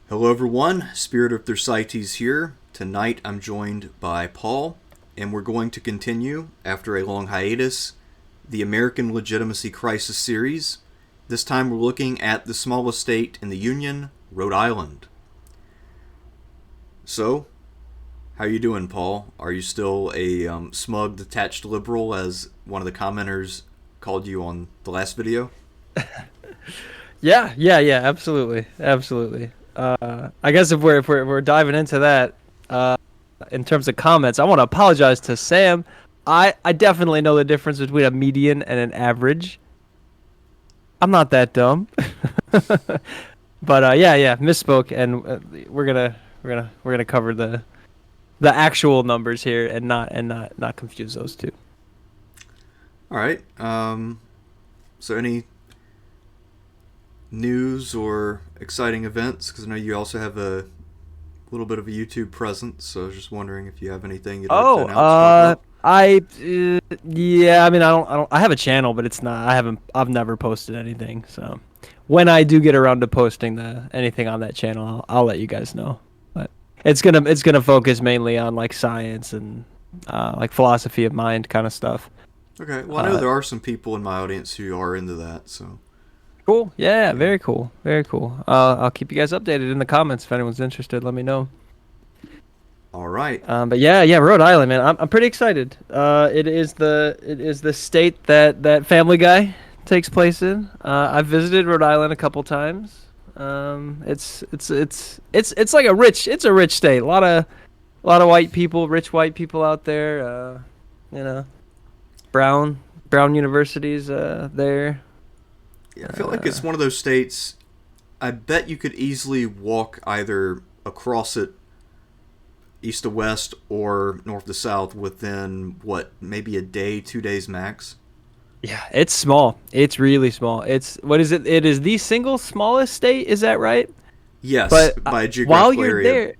Hello everyone, Spirit of Thersites here. Tonight I'm joined by Paul, and we're going to continue, after a long hiatus, the American Legitimacy Crisis series. This time we're looking at the smallest state in the Union, Rhode Island. So, how you doing, Paul? Are you still a smug, detached liberal, as one of the commenters called you on the last video? Yeah, absolutely. I guess if we're diving into that, in terms of comments, I want to apologize to Sam. I definitely know the difference between a median and an average. I'm not that dumb, but yeah, misspoke, and we're gonna cover the actual numbers here and not confuse those two. All right. So any news or exciting events? Because I know you also have a little bit of a YouTube presence, so I was just wondering if you have anything you'd like to Oh, announce, talk about. yeah. I mean, I don't. I have a channel, but it's not. I've never posted anything. So, when I do get around to posting the anything on that channel, I'll let you guys know. But it's gonna focus mainly on like science and like philosophy of mind kind of stuff. Okay. Well, I know Uh, there are some people in my audience who are into that, so cool. Yeah, yeah. very cool. Very cool. I'll keep you guys updated in the comments if anyone's interested. Let me know. All right. But yeah, Rhode Island, man. I'm pretty excited. It is the state that Family Guy takes place in. I've visited Rhode Island a couple times. It's like a rich state. A lot of white people, rich white people out there. You know, Brown Brown universities there. Yeah, I feel like Uh, it's one of those states. I bet you could easily walk either across it east to west or north to south within what, maybe a day, 2 days max. yeah, it's small. It's really small. It's what is it? It is the single smallest state. Is that right? Yes, But by a while geographical you're area. there,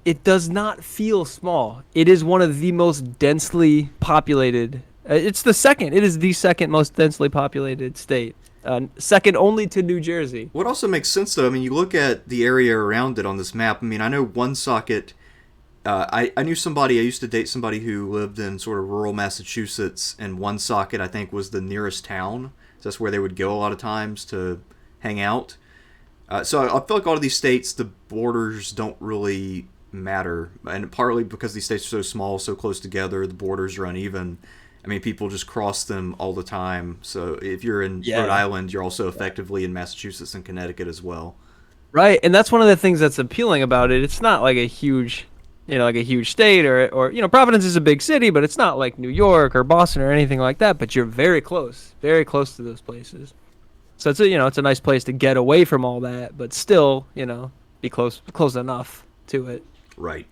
it does not feel small. It is one of the most densely populated. It's the second. It is the second most densely populated state. Second only to New Jersey. What also makes sense, though, I mean, you look at the area around it on this map. I mean, I know one socket. I knew somebody. I used to date somebody who lived in sort of rural Massachusetts, and one socket I think was the nearest town. So that's where they would go a lot of times to hang out. So I feel like all of these states, the borders don't really matter, and partly because these states are so small, so close together, the borders are uneven. I mean, people just cross them all the time. So if you're in Rhode Yeah. Island, you're also effectively in Massachusetts and Connecticut as well. Right, and that's one of the things that's appealing about it. It's not like a huge, like a huge state or Providence is a big city, but it's not like New York or Boston or anything like that. But you're very close to those places. So it's a nice place to get away from all that, but still, be close enough to it. Right.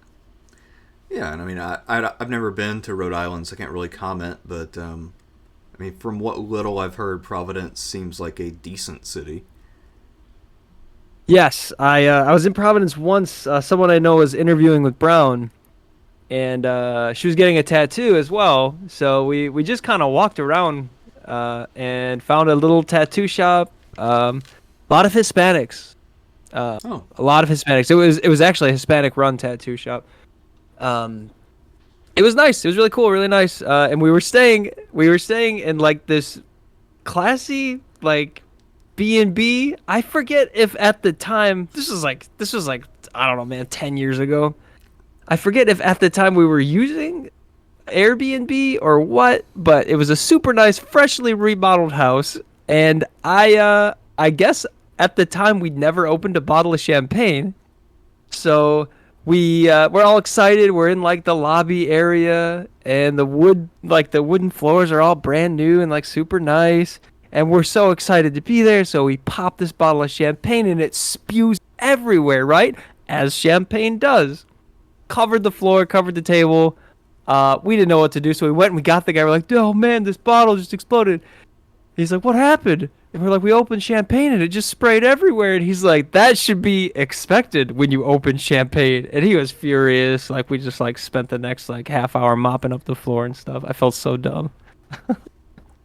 Yeah, and I mean, I've never been to Rhode Island, so I can't really comment. But I mean, from what little I've heard, Providence seems like a decent city. Yes, I was in Providence once. Someone I know was interviewing with Brown, and she was getting a tattoo as well. So we just kind of walked around and found a little tattoo shop. A lot of Hispanics. Oh, A lot of Hispanics. It was actually a Hispanic run tattoo shop. Um, it was nice. It was really cool, really nice. And we were staying in like this classy like B&B. I forget if at the time this was like I don't know, man, 10 years ago. I forget if at the time we were using Airbnb or what, but it was a super nice, freshly remodeled house, and I guess at the time we'd never opened a bottle of champagne, so we're all excited. We're in like the lobby area, and the wooden floors are all brand new and like super nice, and we're so excited to be there. So we pop this bottle of champagne, and it spews everywhere, right? As champagne does. Covered the floor, covered the table. We didn't know what to do, so we went and we got the guy. We're like, "Oh man, this bottle just exploded." He's like, "What happened?" And we're like, "We opened champagne and it just sprayed everywhere." And he's like, "That should be expected when you open champagne." And he was furious. Like we just like spent the next like half hour mopping up the floor and stuff. I felt so dumb.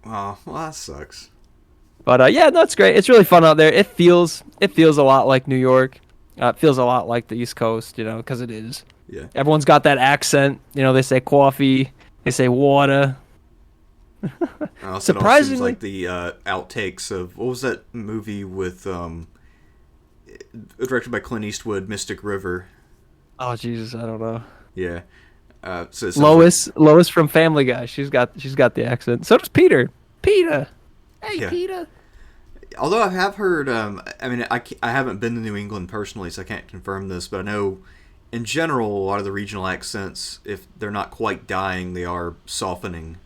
oh, well, that sucks. But yeah, no, it's great. It's really fun out there. It feels a lot like New York. It feels a lot like the East Coast, you know, because it is. Yeah. Everyone's got that accent. You know, they say coffee, they say water. Also, it all seems Surprisingly, like the outtakes of what was that movie with directed by Clint Eastwood, Mystic River. oh Jesus, I don't know. Yeah. So it sounds like Lois from Family Guy. She's got the accent. So does Peter. Peter. Hey, yeah. Peter. Although I have heard, I mean, I haven't been to New England personally, so I can't confirm this, but I know in general a lot of the regional accents, if they're not quite dying, they are softening.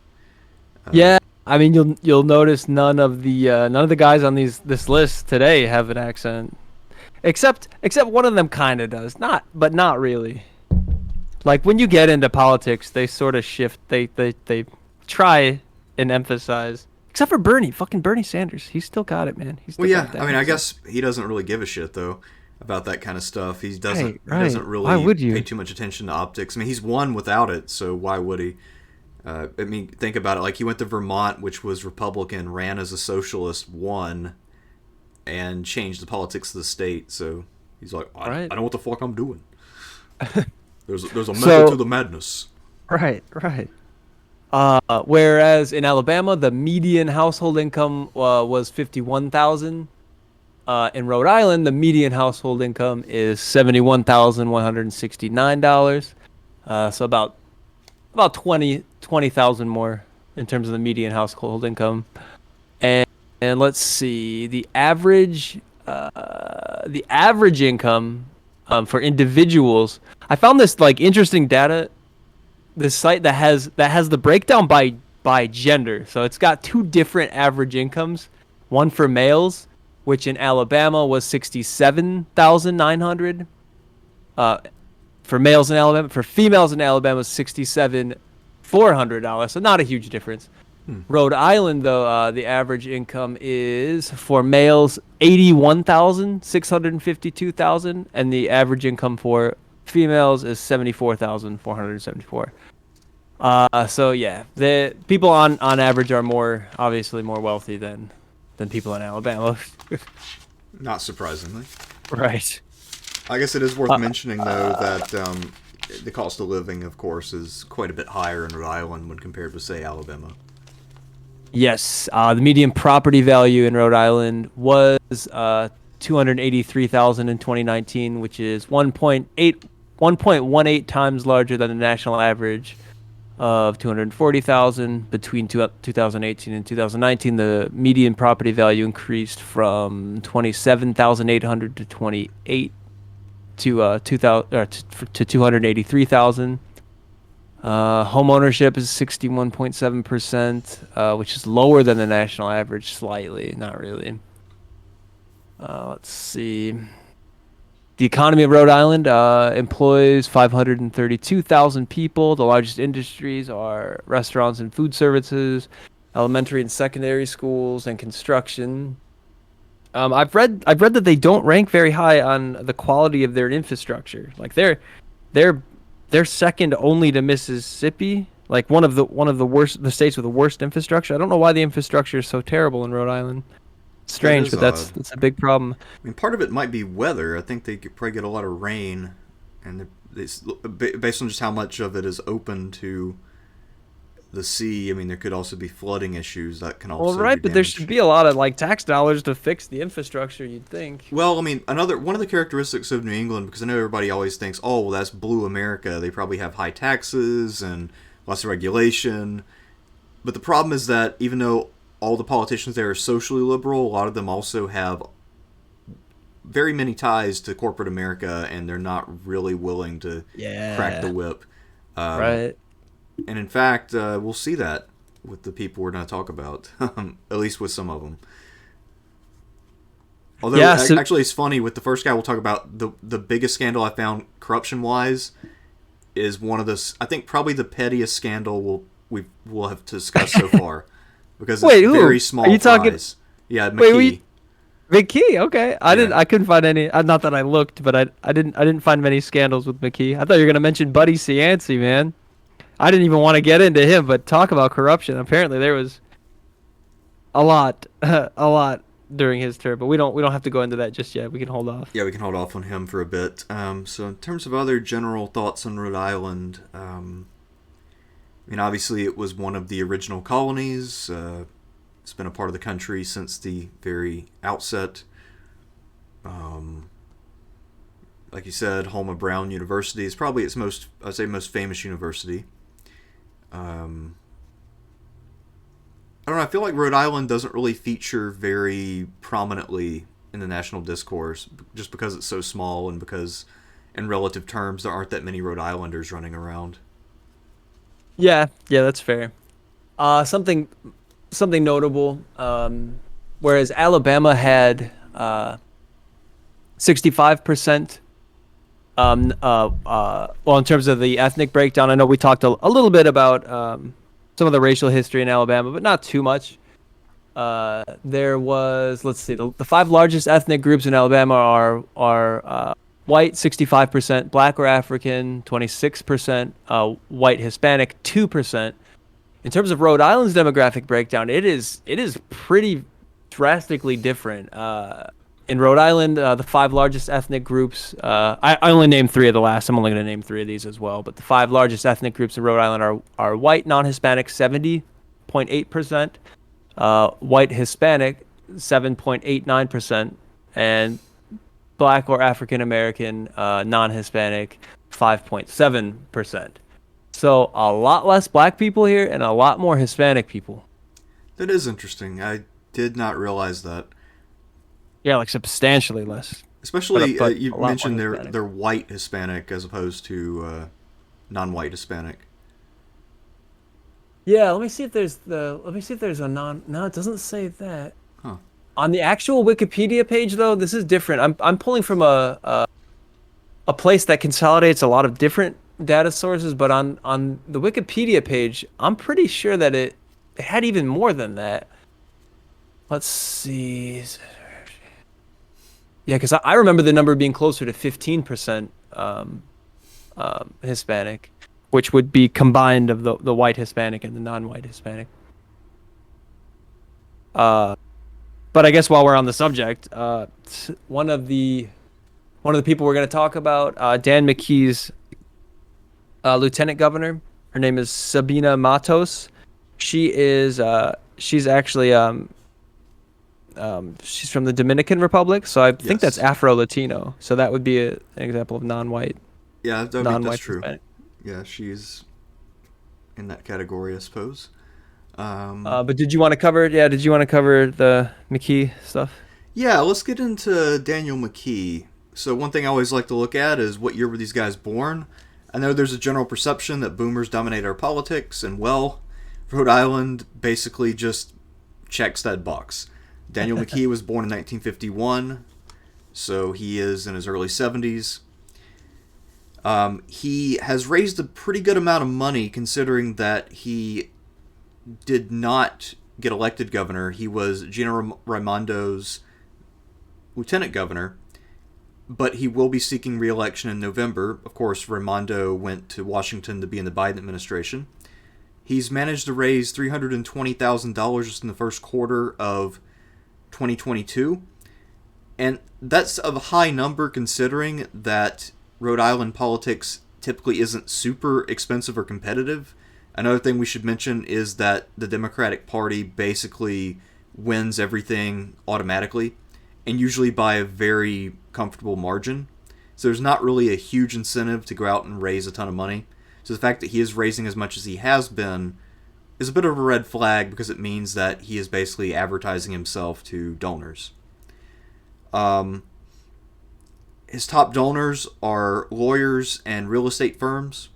Uh, Yeah, I mean you'll notice none of the guys on this list today have an accent, except one of them kind of does. Not really. Like when you get into politics, they sort of shift. They try and emphasize. Except for Bernie, fucking Bernie Sanders, he's still got it, man. He's still well, yeah. got that I mean, I accent. guess he doesn't really give a shit though about that kind of stuff. He doesn't. Right, He doesn't right. Why really would pay you? too much attention to optics. I mean, he's won without it, so why would he? I mean, think about it. Like he went to Vermont, which was Republican, ran as a socialist, won, and changed the politics of the state. So he's like, Right. I know what the fuck I'm doing. There's a method So to the madness. right, right. Whereas in Alabama, the median household income was 51,000. In Rhode Island, the median household income is $71,169. So about 20,000 more in terms of the median household income. And let's see, the average income for individuals. I found this like interesting data. This site that has the breakdown by gender. So it's got two different average incomes. One for males, which in Alabama was 67,900. For males in Alabama, for females in Alabama was $67,400. So not a huge difference. Rhode Island, though, the average income is for males 81,652,000, and the average income for females is 74,474. So yeah, the people on average are obviously more wealthy than people in Alabama. Not surprisingly. Right. I guess it is worth mentioning though that the cost of living, of course, is quite a bit higher in Rhode Island when compared with, say, Alabama. Yes, the median property value in Rhode Island was 283,000 in 2019, which is 1.18 times larger than the national average of 240,000. Between 2018 and 2019, the median property value increased from 27,800 to 28 to 283,000. Home ownership is 61.7%, which is lower than the national average slightly, not really. Let's see. The economy of Rhode Island employs 532,000 people. The largest industries are restaurants and food services, elementary and secondary schools, and construction. I've read that they don't rank very high on the quality of their infrastructure. Like they're second only to Mississippi. Like one of the states with the worst infrastructure. I don't know why the infrastructure is so terrible in Rhode Island. That Strange, is but odd. that's a big problem. I mean, part of it might be weather. I think they could probably get a lot of rain, and it's based on just how much of it is open to the sea. I mean, there could also be flooding issues that can Well, also right, do but there damage. should be a lot of like tax dollars to fix the infrastructure, you'd think. Well, I mean, one of the characteristics of New England, because I know everybody always thinks, oh, well, that's blue America. They probably have high taxes and lots of regulation. But the problem is that even though all the politicians there are socially liberal, a lot of them also have very many ties to corporate America, and they're not really willing to crack the Yeah. whip. Um, Right. and in fact, we'll see that with the people we're going to talk about, at least with some of them. Although, Yeah, so actually, it's funny. With the first guy we'll talk about, the biggest scandal I found corruption-wise is one of the, I think probably the pettiest scandal we'll have discussed so far, because it's wait, who? very Are small you talking fries. Yeah, wait, McKee. McKee, okay. Yeah. I couldn't find any. Not that I looked, but I didn't find many scandals with McKee. I thought you were gonna mention Buddy Cianci, man. I didn't even want to get into him, but talk about corruption. Apparently there was a lot, a lot. during his term, but we don't have to go into that just yet. We can hold off. Yeah, we can hold off on him for a bit. So in terms of other general thoughts on Rhode Island, I mean, obviously it was one of the original colonies. It's been a part of the country since the very outset. Like you said, home of Brown University is probably its most, I'd say, most famous university. I don't know. I feel like Rhode Island doesn't really feature very prominently in the national discourse, just because it's so small and because, in relative terms, there aren't that many Rhode Islanders running around. Yeah, yeah, that's fair. Something notable. Whereas Alabama had 65%. Well, in terms of the ethnic breakdown, I know we talked a little bit about some of the racial history in Alabama, but not too much. There was, let's see, the five largest ethnic groups in Alabama are white, 65%, black or African, 26%, white Hispanic, 2%. In terms of Rhode Island's demographic breakdown, it is pretty drastically different. In Rhode Island, the five largest ethnic groups, I only named three of the last. I'm only going to name three of these as well. But the five largest ethnic groups in Rhode Island are white, non-Hispanic, 70.8%, white Hispanic, 7.89%, and black or African American, non-Hispanic, 5.7%. So a lot less black people here and a lot more Hispanic people. That is interesting. I did not realize that. Yeah, like substantially less. Especially, But you a lot mentioned more they're Hispanic. they're white Hispanic as opposed to non-white Hispanic. Yeah, let me see if there's a non. No, it doesn't say that. Huh. On the actual Wikipedia page though, this is different. I'm pulling from a place that consolidates a lot of different data sources, but on the Wikipedia page, I'm pretty sure that it had even more than that. Let's see. Yeah, because I remember the number being closer to 15% Hispanic, which would be combined of the white Hispanic and the non-white Hispanic. But I guess while we're on the subject, one of the people we're going to talk about, Dan Mckee's lieutenant governor. Her name is Sabina Matos. She's actually she's from the Dominican Republic, so I think that's Yes. Afro-Latino. So that would be an example of non-white, Yeah, I mean, that's non-white true. Hispanic. Yeah, she's in that category, I suppose. But did you want to cover? Yeah, did you want to cover the McKee stuff? Yeah, let's get into Daniel Mckee. So one thing I always like to look at is what year were these guys born? I know there's a general perception that boomers dominate our politics, and well, Rhode Island basically just checks that box. Daniel Mckee was born in 1951, so he is in his early 70s. He has raised a pretty good amount of money considering that he did not get elected governor. He was Gina Raimondo's lieutenant governor, but he will be seeking re-election in November. Of course, Raimondo went to Washington to be in the Biden administration. He's managed to raise $320,000 just in the first quarter of 2022, and that's a high number considering that Rhode Island politics typically isn't super expensive or competitive. Another thing we should mention is that the Democratic Party basically wins everything automatically, and usually by a very comfortable margin. So there's not really a huge incentive to go out and raise a ton of money. So the fact that he is raising as much as he has been is a bit of a red flag because it means that he is basically advertising himself to donors. His top donors are lawyers and real estate firms.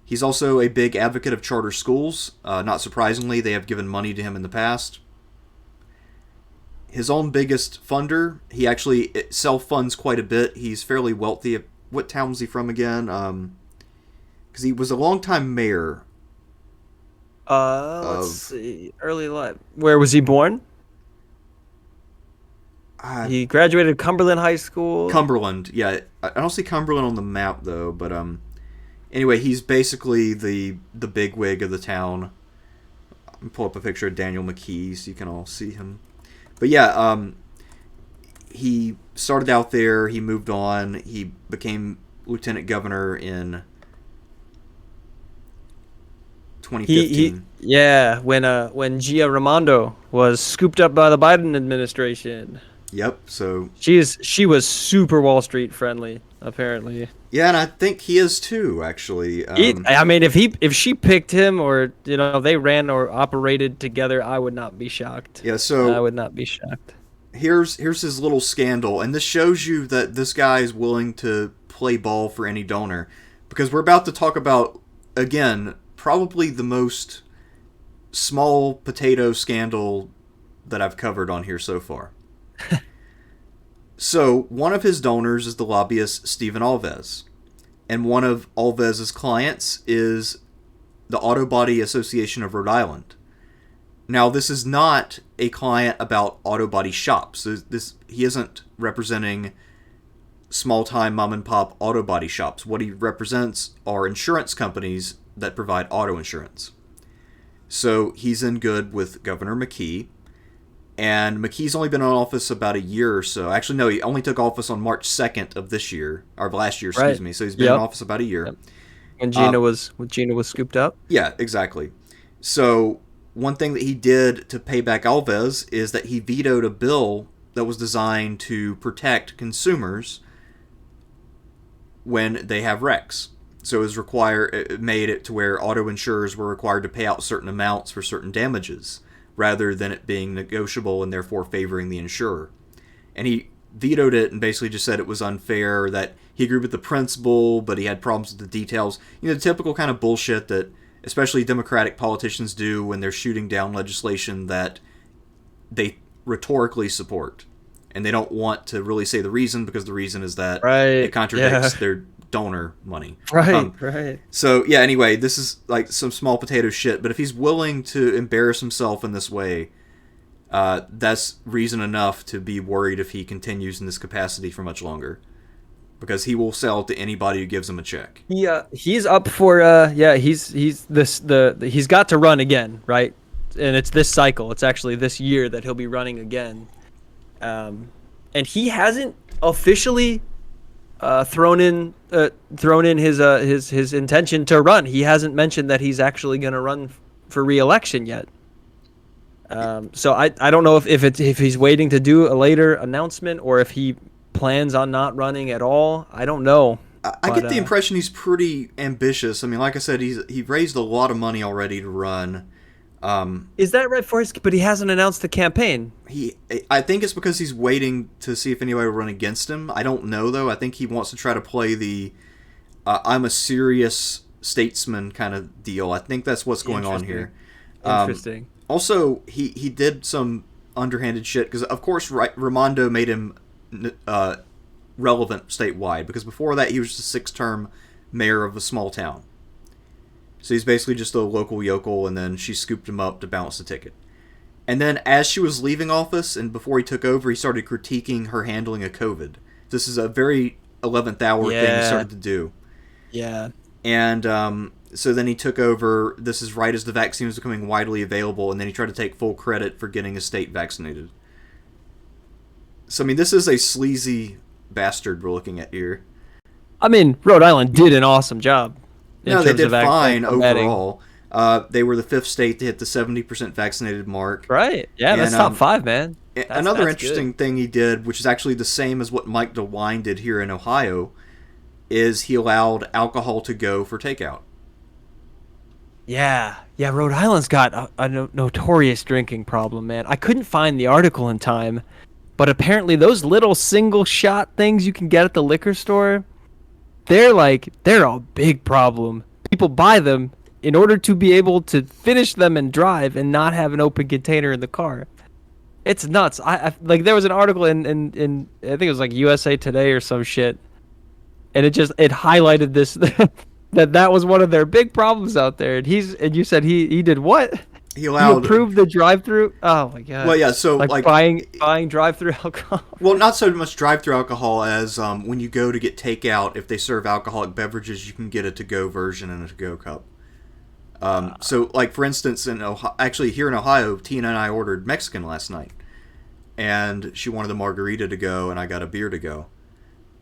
He's also a big advocate of charter schools. Not surprisingly, they have given money to him in the past. His own biggest funder, he actually self-funds quite a bit. He's fairly wealthy. What town was he from again? Because he was a longtime mayor. Let's see. Early life. Where was he born? He graduated Cumberland High School. Cumberland, yeah. I don't see Cumberland on the map though, but anyway, he's basically the bigwig of the town. I'll pull up a picture of Daniel Mckee so you can all see him. But yeah, he started out there. He moved on. He became lieutenant governor in 2015. Yeah, when Gia Raimondo was scooped up by the Biden administration. Yep. So She was super Wall Street friendly, apparently. yeah, and I think he is too. Actually, I mean, if she picked him, or they ran or operated together, I would not be shocked. yeah. So I would not be shocked. here's his little scandal, and this shows you that this guy is willing to play ball for any donor, because we're about to talk about, again, probably the most small potato scandal that I've covered on here so far. So one of his donors is the lobbyist Stephen Alves, and one of Alves's clients is the Auto Body Association of Rhode Island. Now, this is not a client about auto body shops. He isn't representing small-time mom-and-pop auto body shops. What he represents are insurance companies that provide auto insurance. So he's in good with Governor Mckee, and McKee's only been in office about a year or so. Actually, no, he only took office on March 2nd of this year, or last year, excuse me. So he's been in office about a year. Yep. When Gina was scooped up. Yeah, exactly. So one thing that he did to pay back Alves is that he vetoed a bill that was designed to protect consumers when they have wrecks. So it made it to where auto insurers were required to pay out certain amounts for certain damages, rather than it being negotiable and therefore favoring the insurer. And he vetoed it and basically just said it was unfair, that he agreed with the principle, but he had problems with the details. The typical kind of bullshit that especially Democratic politicians do when they're shooting down legislation that they rhetorically support. And they don't want to really say the reason, because the reason is that it contradicts their donor money. Right. So, yeah, anyway, this is like some small potato shit, but if he's willing to embarrass himself in this way, that's reason enough to be worried if he continues in this capacity for much longer. Because he will sell to anybody who gives him a check. He's up for he's got to run again, right? And it's this cycle. It's actually this year that he'll be running again. And he hasn't officially thrown in his intention to run. He hasn't mentioned that he's actually going to run for re-election yet. So I don't know if he's waiting to do a later announcement, or if he plans on not running at all. I don't know. I get the impression he's pretty ambitious. I mean, like I said, he raised a lot of money already to run. Is that right for his? But he hasn't announced the campaign. I think it's because he's waiting to see if anybody will run against him. I don't know, though. I think he wants to try to play the I'm a serious statesman kind of deal. I think that's what's going on here. Interesting. Also, he did some underhanded shit, because, of course, Raimondo made him relevant statewide, because before that he was just a 6-term mayor of a small town. So he's basically just a local yokel, and then she scooped him up to balance the ticket. And then as she was leaving office and before he took over, he started critiquing her handling of COVID. This is a very 11th hour thing he started to do. Yeah. And so then he took over. This is right as the vaccine was becoming widely available, and then he tried to take full credit for getting his state vaccinated. So, I mean, this is a sleazy bastard we're looking at here. I mean, Rhode Island did an awesome job. No, they did fine overall. They were the 5th state to hit the 70% vaccinated mark. Right. Yeah, that's top 5, man. Another interesting thing he did, which is actually the same as what Mike DeWine did here in Ohio, is he allowed alcohol to go for takeout. Yeah, Rhode Island's got a notorious drinking problem, man. I couldn't find the article in time, but apparently those little single shot things you can get at the liquor store, they're a big problem. People buy them in order to be able to finish them and drive and not have an open container in the car. It's nuts. I there was an article in I think it was like USA Today or some shit, and it highlighted this that was one of their big problems out there. And you said he did what? He approved the drive-through. Oh my god. Well, yeah. So like buying drive-through alcohol. Well, not so much drive-through alcohol as when you go to get takeout. If they serve alcoholic beverages, you can get a to-go version in a to-go cup. So, like for instance, here in Ohio, Tina and I ordered Mexican last night, and she wanted a margarita to go, and I got a beer to go.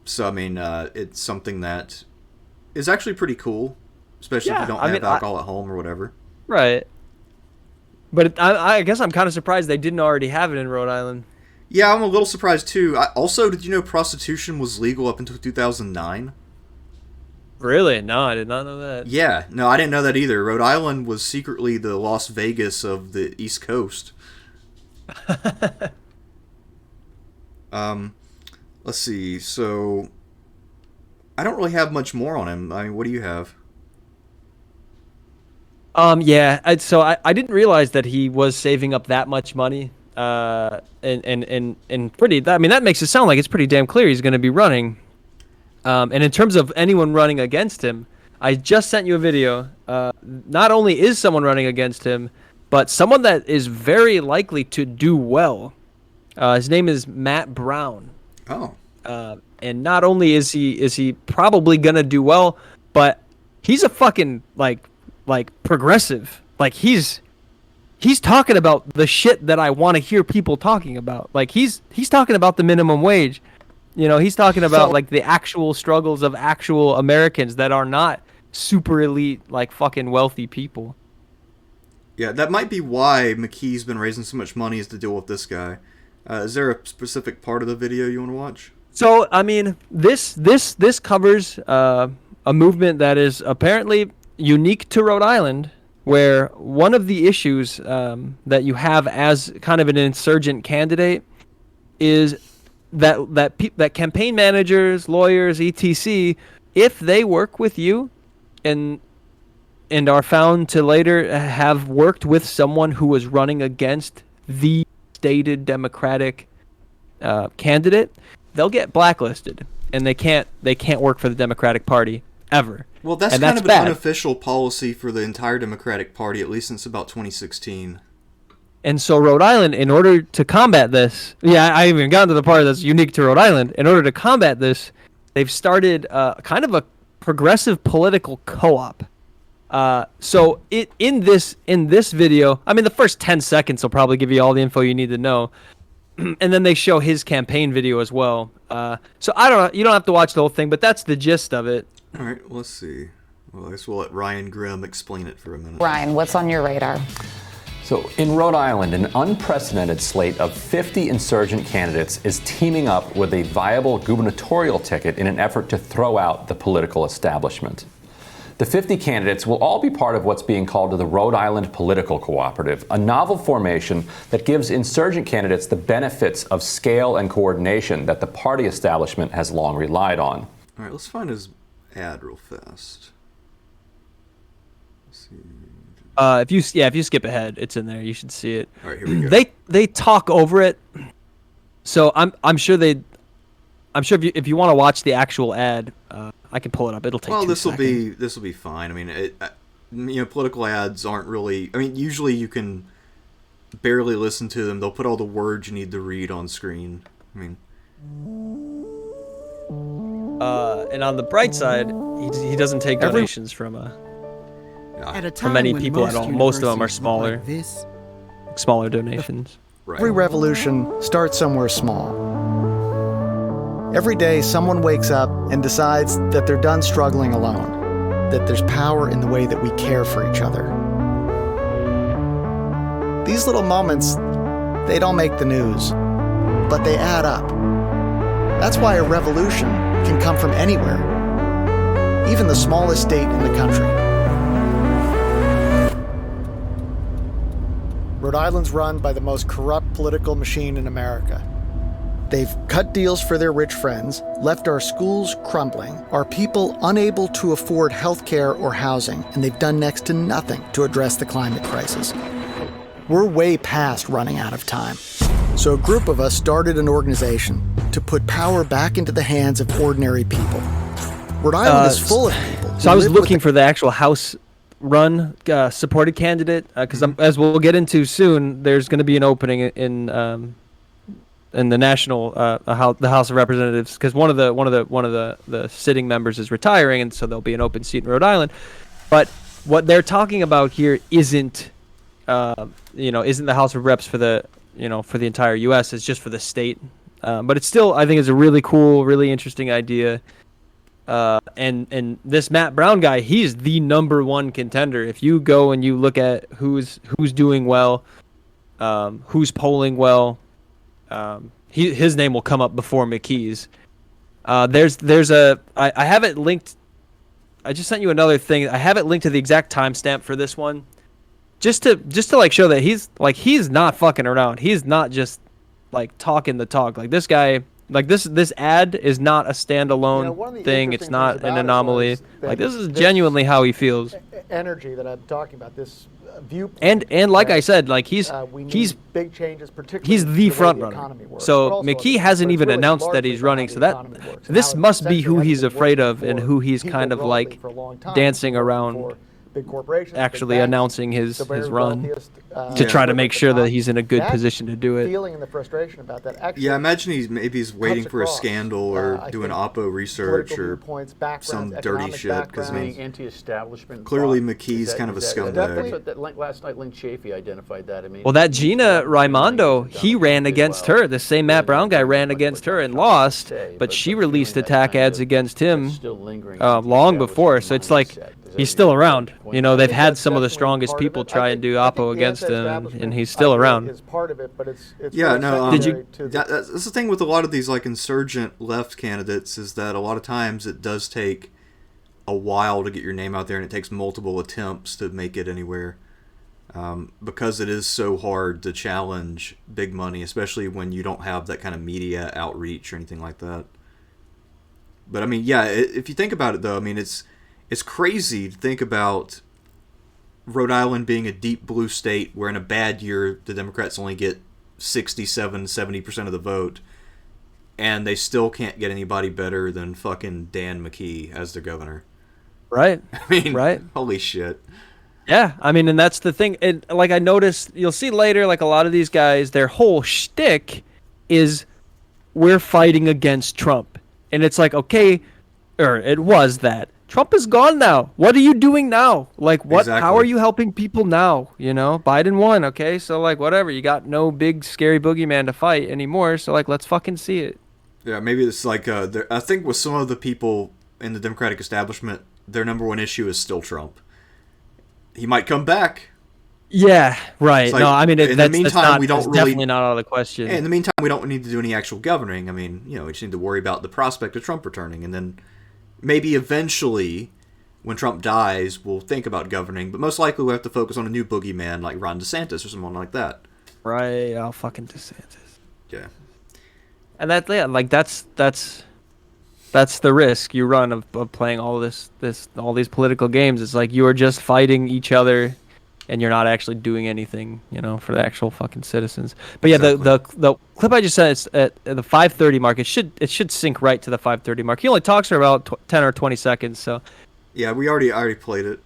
So, I mean, it's something that is actually pretty cool, especially if you don't have alcohol at home or whatever. Right. But I guess I'm kind of surprised they didn't already have it in Rhode Island. Yeah, I'm a little surprised, too. Also, did you know prostitution was legal up until 2009? Really? No, I did not know that. Yeah, no, I didn't know that either. Rhode Island was secretly the Las Vegas of the East Coast. Let's see. So, I don't really have much more on him. I mean, what do you have? Yeah. So I didn't realize that he was saving up that much money. And pretty. I mean, that makes it sound like it's pretty damn clear he's going to be running. And in terms of anyone running against him, I just sent you a video. Not only is someone running against him, but someone that is very likely to do well. His name is Matt Brown. Oh. And not only is he probably gonna do well, but he's a fucking like progressive. Like he's talking about the shit that I want to hear people talking about. Like he's talking about the minimum wage. You know, he's talking about like the actual struggles of actual Americans that are not super elite, like fucking wealthy people. Yeah, that might be why Mckee's been raising so much money is to deal with this guy. Is there a specific part of the video you want to watch? So, I mean, this covers a movement that is apparently unique to Rhode Island, where one of the issues that you have as kind of an insurgent candidate is that campaign managers, lawyers, etc., if they work with you and are found to later have worked with someone who was running against the stated Democratic candidate, they'll get blacklisted and they can't work for the Democratic Party ever. Well, that's kind of an unofficial policy for the entire Democratic Party, at least since about 2016. And so Rhode Island, in order to combat this, I even got to the part that's unique to Rhode Island. In order to combat this, they've started kind of a progressive political co-op. So in this video, I mean, the first 10 seconds will probably give you all the info you need to know. And then they show his campaign video as well. So I don't know. You don't have to watch the whole thing, but that's the gist of it. All right, let's see. Well, I guess we'll let Ryan Grimm explain it for a minute. Ryan, what's on your radar? So in Rhode Island, an unprecedented slate of 50 insurgent candidates is teaming up with a viable gubernatorial ticket in an effort to throw out the political establishment. The 50 candidates will all be part of what's being called the Rhode Island Political Cooperative, a novel formation that gives insurgent candidates the benefits of scale and coordination that the party establishment has long relied on. All right, let's find his ad real fast. Let's see. If you skip ahead, it's in there. You should see it. All right, here we go. They talk over it, so I'm sure if you want to watch the actual ad, I can pull it up. It'll take. Well, this will be fine. I mean, political ads aren't really. I mean, usually you can barely listen to them. They'll put all the words you need to read on screen. I mean. And on the bright side, he doesn't take donations from many people at all. Most of them are smaller. Smaller donations. Right. Every revolution starts somewhere small. Every day, someone wakes up and decides that they're done struggling alone, that there's power in the way that we care for each other. These little moments, they don't make the news, but they add up. That's why a revolution can come from anywhere, even the smallest state in the country. Rhode Island's run by the most corrupt political machine in America. They've cut deals for their rich friends, left our schools crumbling, our people unable to afford health care or housing, and they've done next to nothing to address the climate crisis. We're way past running out of time. So a group of us started an organization to put power back into the hands of ordinary people. Rhode Island is full of people. So I was looking for the actual House run supported candidate because as we'll get into soon, there's going to be an opening in the national the House of Representatives because one of the sitting members is retiring, and so there'll be an open seat in Rhode Island. But what they're talking about here isn't the House of Reps for the for the entire U.S. It's just for the state. But it's still, I think, is a really cool, really interesting idea. And this Matt Brown guy, he's the number one contender. If you go and you look at who's doing well, who's polling well, his name will come up before McKee's. I have it linked. I just sent you another thing. I have it linked to the exact timestamp for this one, just to like show that he's not fucking around. He's not just like talking the talk. Like this guy, like this ad is not a standalone thing. It's not an anomaly. Like this is genuinely how he feels. Energy that I'm talking about, this viewpoint. And like I said, like he's big changes, particularly he's the front runner. So McKee hasn't even announced that he's running. So this must be who he's afraid of and who he's kind of like dancing around, big corporations, actually announcing his run to try to make sure that he's in a good position to do it. Feeling and the frustration about that. Actually, I imagine he's waiting for a scandal or doing Oppo research or some dirty shit. Because anti-establishment. Clearly, McKee's kind of a scumbag. Last night, Link Chafee identified that. I mean, well, that Gina Raimondo, he ran against her. The same Matt Brown guy ran against her and lost, but she released attack ads against him long before. So it's like he's still around. They've had some of the strongest people try and do Oppo against him, and he's still around. Is part of it, but it's that's the thing with a lot of these like insurgent left candidates is that a lot of times it does take a while to get your name out there, and it takes multiple attempts to make it anywhere. Because it is so hard to challenge big money, especially when you don't have that kind of media outreach or anything like that. But I mean, yeah, if you think about it though, I mean, it's crazy to think about Rhode Island being a deep blue state where in a bad year the Democrats only get 67-70% of the vote, and they still can't get anybody better than fucking Dan McKee as their governor. Right. I mean, right. Holy shit. Yeah, I mean, and that's the thing. Like I noticed, you'll see later, like a lot of these guys, their whole shtick is we're fighting against Trump. And it's like, okay, or it was that. Trump is gone now. What are you doing now? Like, what? Exactly. How are you helping people now? Biden won, okay? So, like, whatever. You got no big, scary boogeyman to fight anymore. So, like, let's fucking see it. Yeah, maybe it's like, I think with some of the people in the Democratic establishment, their number one issue is still Trump. He might come back. Yeah, right. Like, no, I mean, in the meantime, we don't that's really, definitely not out of the question. In the meantime, we don't need to do any actual governing. I mean, we just need to worry about the prospect of Trump returning, and then maybe eventually, when Trump dies, we'll think about governing. But most likely, we'll have to focus on a new boogeyman like Ron DeSantis or someone like that. Right. Oh, fucking DeSantis. Yeah. And that's the risk you run of playing all these political games. It's like you are just fighting each other, and you're not actually doing anything, for the actual fucking citizens. But yeah, exactly. the clip I just said is at the 5:30 mark. It should sync right to the 5:30 mark. He only talks for about 10 or 20 seconds. So. Yeah, I already played it.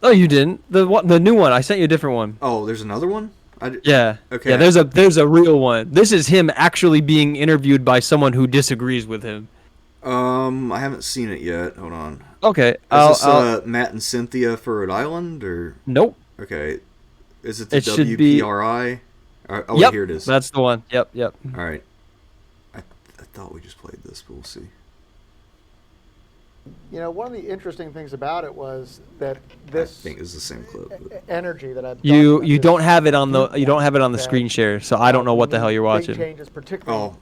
Oh, you didn't? The new one. I sent you a different one. Oh, there's another one? Yeah. Okay. Yeah, there's a real one. This is him actually being interviewed by someone who disagrees with him. I haven't seen it yet. Hold on. Okay. Is this Matt and Cynthia for Rhode Island, or? Nope. Okay. Is it the WPRI? Oh, yep, here it is. That's the one. Yep. All right. I thought we just played this, but we'll see. One of the interesting things about it was that this. I think it's the same clip. Energy that I've. You don't have it on the screen share, so I don't know what the hell you're watching. Changes, particularly.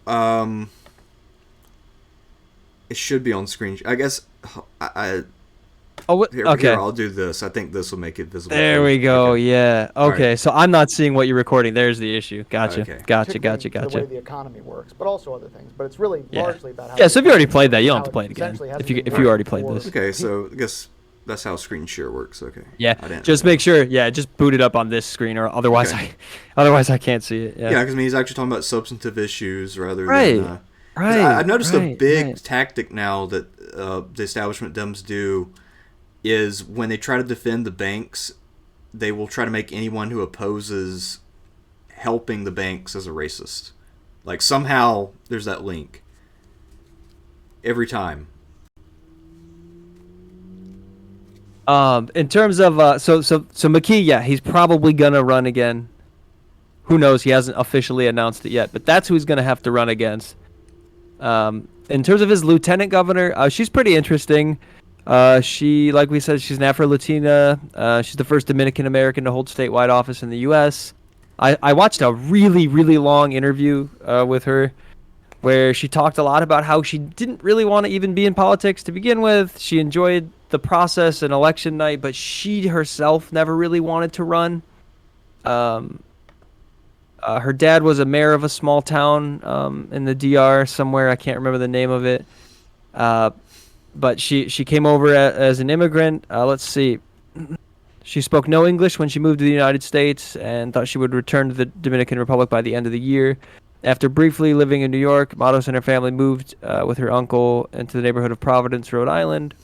It should be on screen. I guess. Okay. Here, I'll do this. I think this will make it visible. There we go. Okay. Yeah. Okay. Right. So I'm not seeing what you're recording. There's the issue. Gotcha. Okay. Gotcha. The way the economy works, but also other things. But it's really largely about how. Yeah. So if you already played that, you don't have to play it again. If you already played this. Okay. So I guess that's how screen share works. Okay. Yeah. Just make sure. Yeah. Just boot it up on this screen, or otherwise I can't see it. Yeah. Yeah. Because he's actually talking about substantive issues rather than. Right. I've noticed a big tactic now that the establishment Dems do is when they try to defend the banks, they will try to make anyone who opposes helping the banks as a racist. Like somehow there's that link. Every time. In terms of so McKee, yeah, he's probably gonna run again. who knows? He hasn't officially announced it yet, but that's who he's going to have to run against. In terms of his lieutenant governor, she's pretty interesting. She, like we said, she's an Afro-Latina. She's the first Dominican American to hold statewide office in the U.S. I watched a really, really long interview with her where she talked a lot about how she didn't really want to even be in politics to begin with. She enjoyed the process and election night, but she herself never really wanted to run. Her dad was a mayor of a small town in the DR somewhere. I can't remember the name of it. But she came over as an immigrant. Let's see. She spoke no English when she moved to the United States and thought she would return to the Dominican Republic by the end of the year. After briefly living in New York, Matos and her family moved with her uncle into the neighborhood of Providence, Rhode Island.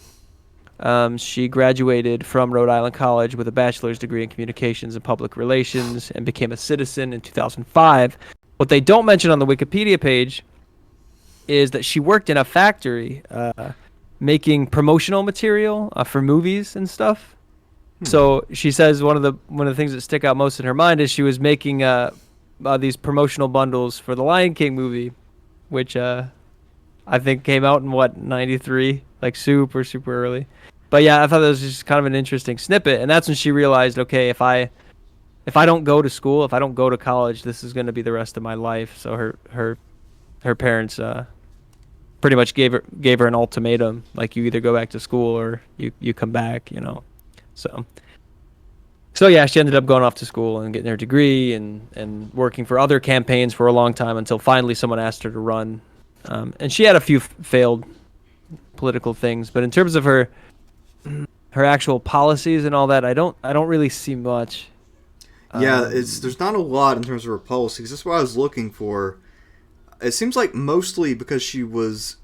She graduated from Rhode Island College with a bachelor's degree in communications and public relations and became a citizen in 2005. What they don't mention on the Wikipedia page is that she worked in a factory making promotional material for movies and stuff. So she says one of the things that stick out most in her mind is she was making these promotional bundles for the Lion King movie, which I think came out in 93, like super early. But yeah, I thought that was just kind of an interesting snippet, and that's when she realized, okay, if I don't go to school, if I don't go to college, this is going to be the rest of my life. So her parents pretty much gave her an ultimatum, like you either go back to school or you come back, you know. So yeah, she ended up going off to school and getting her degree and working for other campaigns for a long time until finally someone asked her to run. And she had a few failed political things, but in terms of her actual policies and all that, I don't really see much. Yeah, there's not a lot in terms of her policies. That's what I was looking for. It seems like mostly because she was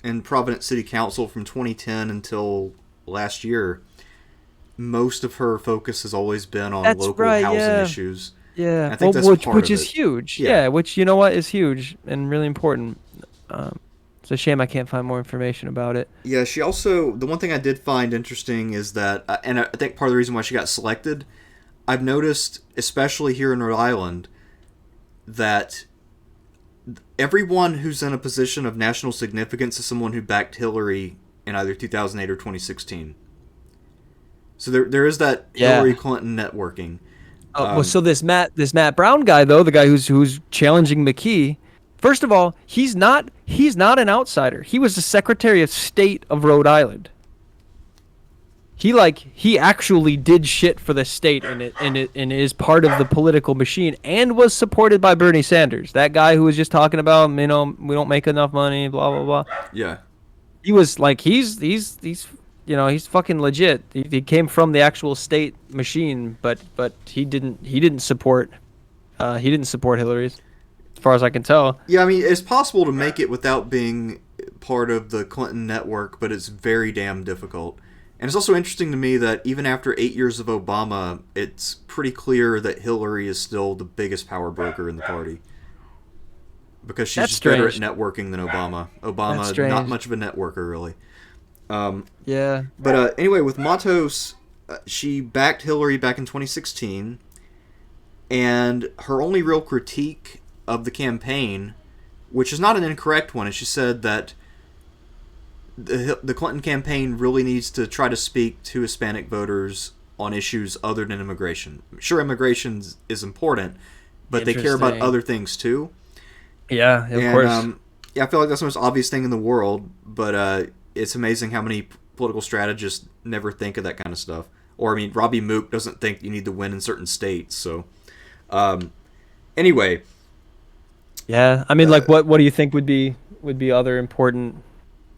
in Providence City Council from 2010 until last year, most of her focus has always been on local housing issues. Yeah, I think that's part which of is it. huge. Yeah, which, you know what, is huge and really important. It's a shame I can't find more information about it. Yeah, she also, the one thing I did find interesting is that, and I think part of the reason why she got selected, I've noticed, especially here in Rhode Island, that everyone who's in a position of national significance is someone who backed Hillary in either 2008 or 2016. So there is that Hillary Clinton networking. So this Matt Brown guy, though, the guy who's challenging McKee, first of all, he's not an outsider. He was the Secretary of State of Rhode Island. He actually did shit for the state and is part of the political machine and was supported by Bernie Sanders. That guy who was just talking about, you know, we don't make enough money, blah blah blah. Yeah. He was like he's you know, he's fucking legit. He came from the actual state machine, but he didn't support Hillary, as far as I can tell. Yeah, I mean, it's possible to make it without being part of the Clinton network, but it's very damn difficult. And it's also interesting to me that even after 8 years of Obama, it's pretty clear that Hillary is still the biggest power broker in the party. Because she's just better at networking than Obama. Obama, not much of a networker, really. Yeah. But anyway, with Matos, she backed Hillary back in 2016, and her only real critique of the campaign, which is not an incorrect one, is she said that the Clinton campaign really needs to try to speak to Hispanic voters on issues other than immigration. Sure, immigration is important, but they care about other things too. Yeah, of course. Yeah, I feel like that's the most obvious thing in the world, but it's amazing how many political strategists never think of that kind of stuff. Or, I mean, Robbie Mook doesn't think you need to win in certain states. So, anyway. Yeah, I mean, like, what do you think would be other important,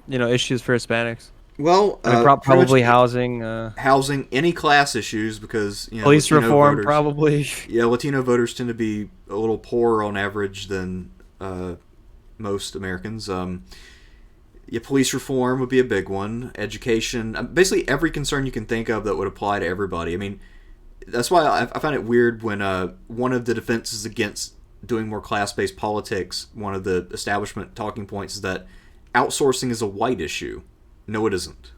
you know, issues for Hispanics? Well, I mean, probably housing. Housing, any class issues, because, you know, police Latino reform, voters, probably. Yeah, Latino voters tend to be a little poorer on average than most Americans. Yeah, police reform would be a big one. Education, basically every concern you can think of that would apply to everybody. I mean, that's why I find it weird when one of the defenses against doing more class-based politics, one of the establishment talking points is that outsourcing is a white issue. No, it isn't.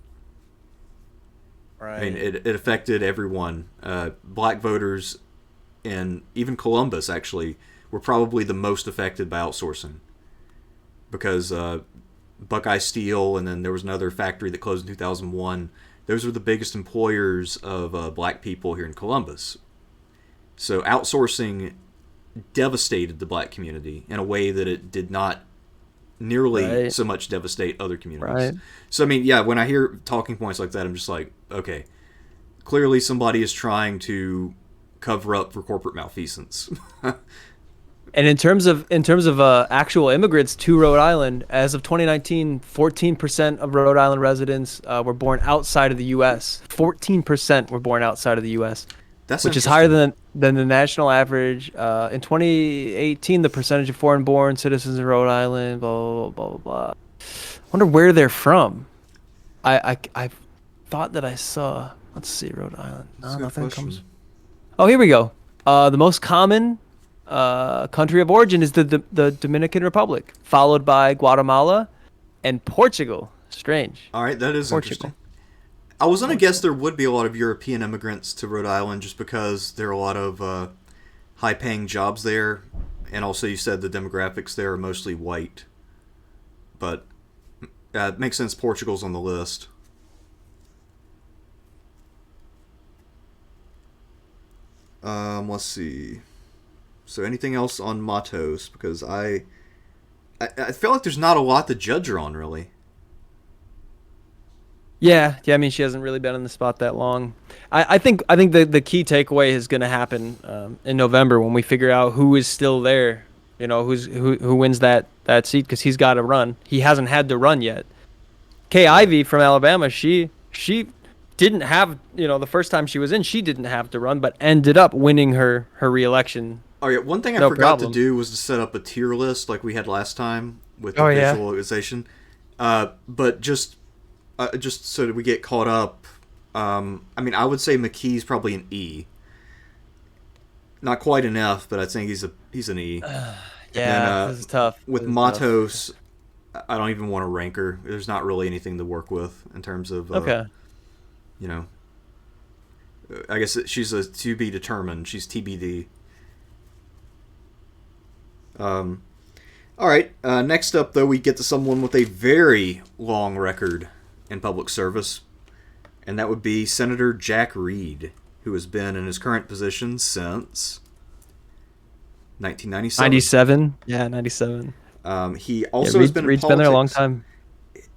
Right. I mean, it affected everyone. Black voters and even Columbus actually were probably the most affected by outsourcing, because Buckeye Steel, and then there was another factory that closed in 2001. Those were the biggest employers of black people here in Columbus. So outsourcing devastated the black community in a way that it did not nearly so much devastate other communities. Right. So, I mean, yeah, when I hear talking points like that, I'm just like, okay, clearly somebody is trying to cover up for corporate malfeasance. And in terms of actual immigrants to Rhode Island, as of 2019, 14% of Rhode Island residents were born outside of the U.S. 14% were born outside of the U.S., which is higher than the national average. In 2018, the percentage of foreign-born citizens in Rhode Island, blah, blah, blah, blah, blah. I wonder where they're from. I thought that I saw, let's see, Rhode Island. No, nothing comes. Oh, here we go. The most common country of origin is the Dominican Republic, followed by Guatemala and Portugal. Strange. All right, that is Portugal. interesting. I was going to guess there would be a lot of European immigrants to Rhode Island just because there are a lot of high-paying jobs there, and also you said the demographics there are mostly white. But it makes sense Portugal's on the list. Let's see. So anything else on Matos? Because I feel like there's not a lot to judge her on, really. Yeah. I mean, she hasn't really been in the spot that long. I think the key takeaway is going to happen in November when we figure out who is still there. You know, who wins that seat, because he's got to run. He hasn't had to run yet. Kay Ivey from Alabama, she didn't have, the first time she was in, she didn't have to run, but ended up winning her re-election. Oh yeah, one thing I forgot to do was to set up a tier list like we had last time with the visualization. But just so that we get caught up, I mean, I would say McKee's probably an E. Not quite an F, but I think he's an E. This is tough. With Matos, I don't even want to rank her. There's not really anything to work with in terms of I guess she's a to be determined. She's TBD. All right. Next up, though, we get to someone with a very long record in public service, and that would be Senator Jack Reed, who has been in his current position since 1997. 97? Yeah, 97. He also has been in Reed's politics. Been there a long time.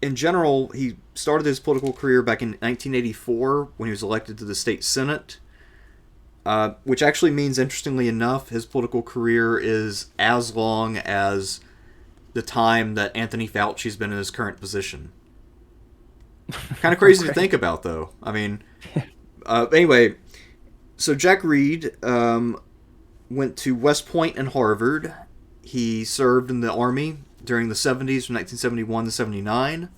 In general, he started his political career back in 1984 when he was elected to the state senate, which actually means, interestingly enough, his political career is as long as the time that Anthony Fauci's been in his current position. Kind of crazy to think about, though. I mean, anyway, so Jack Reed went to West Point and Harvard. He served in the Army during the 70s, from 1971 to 79.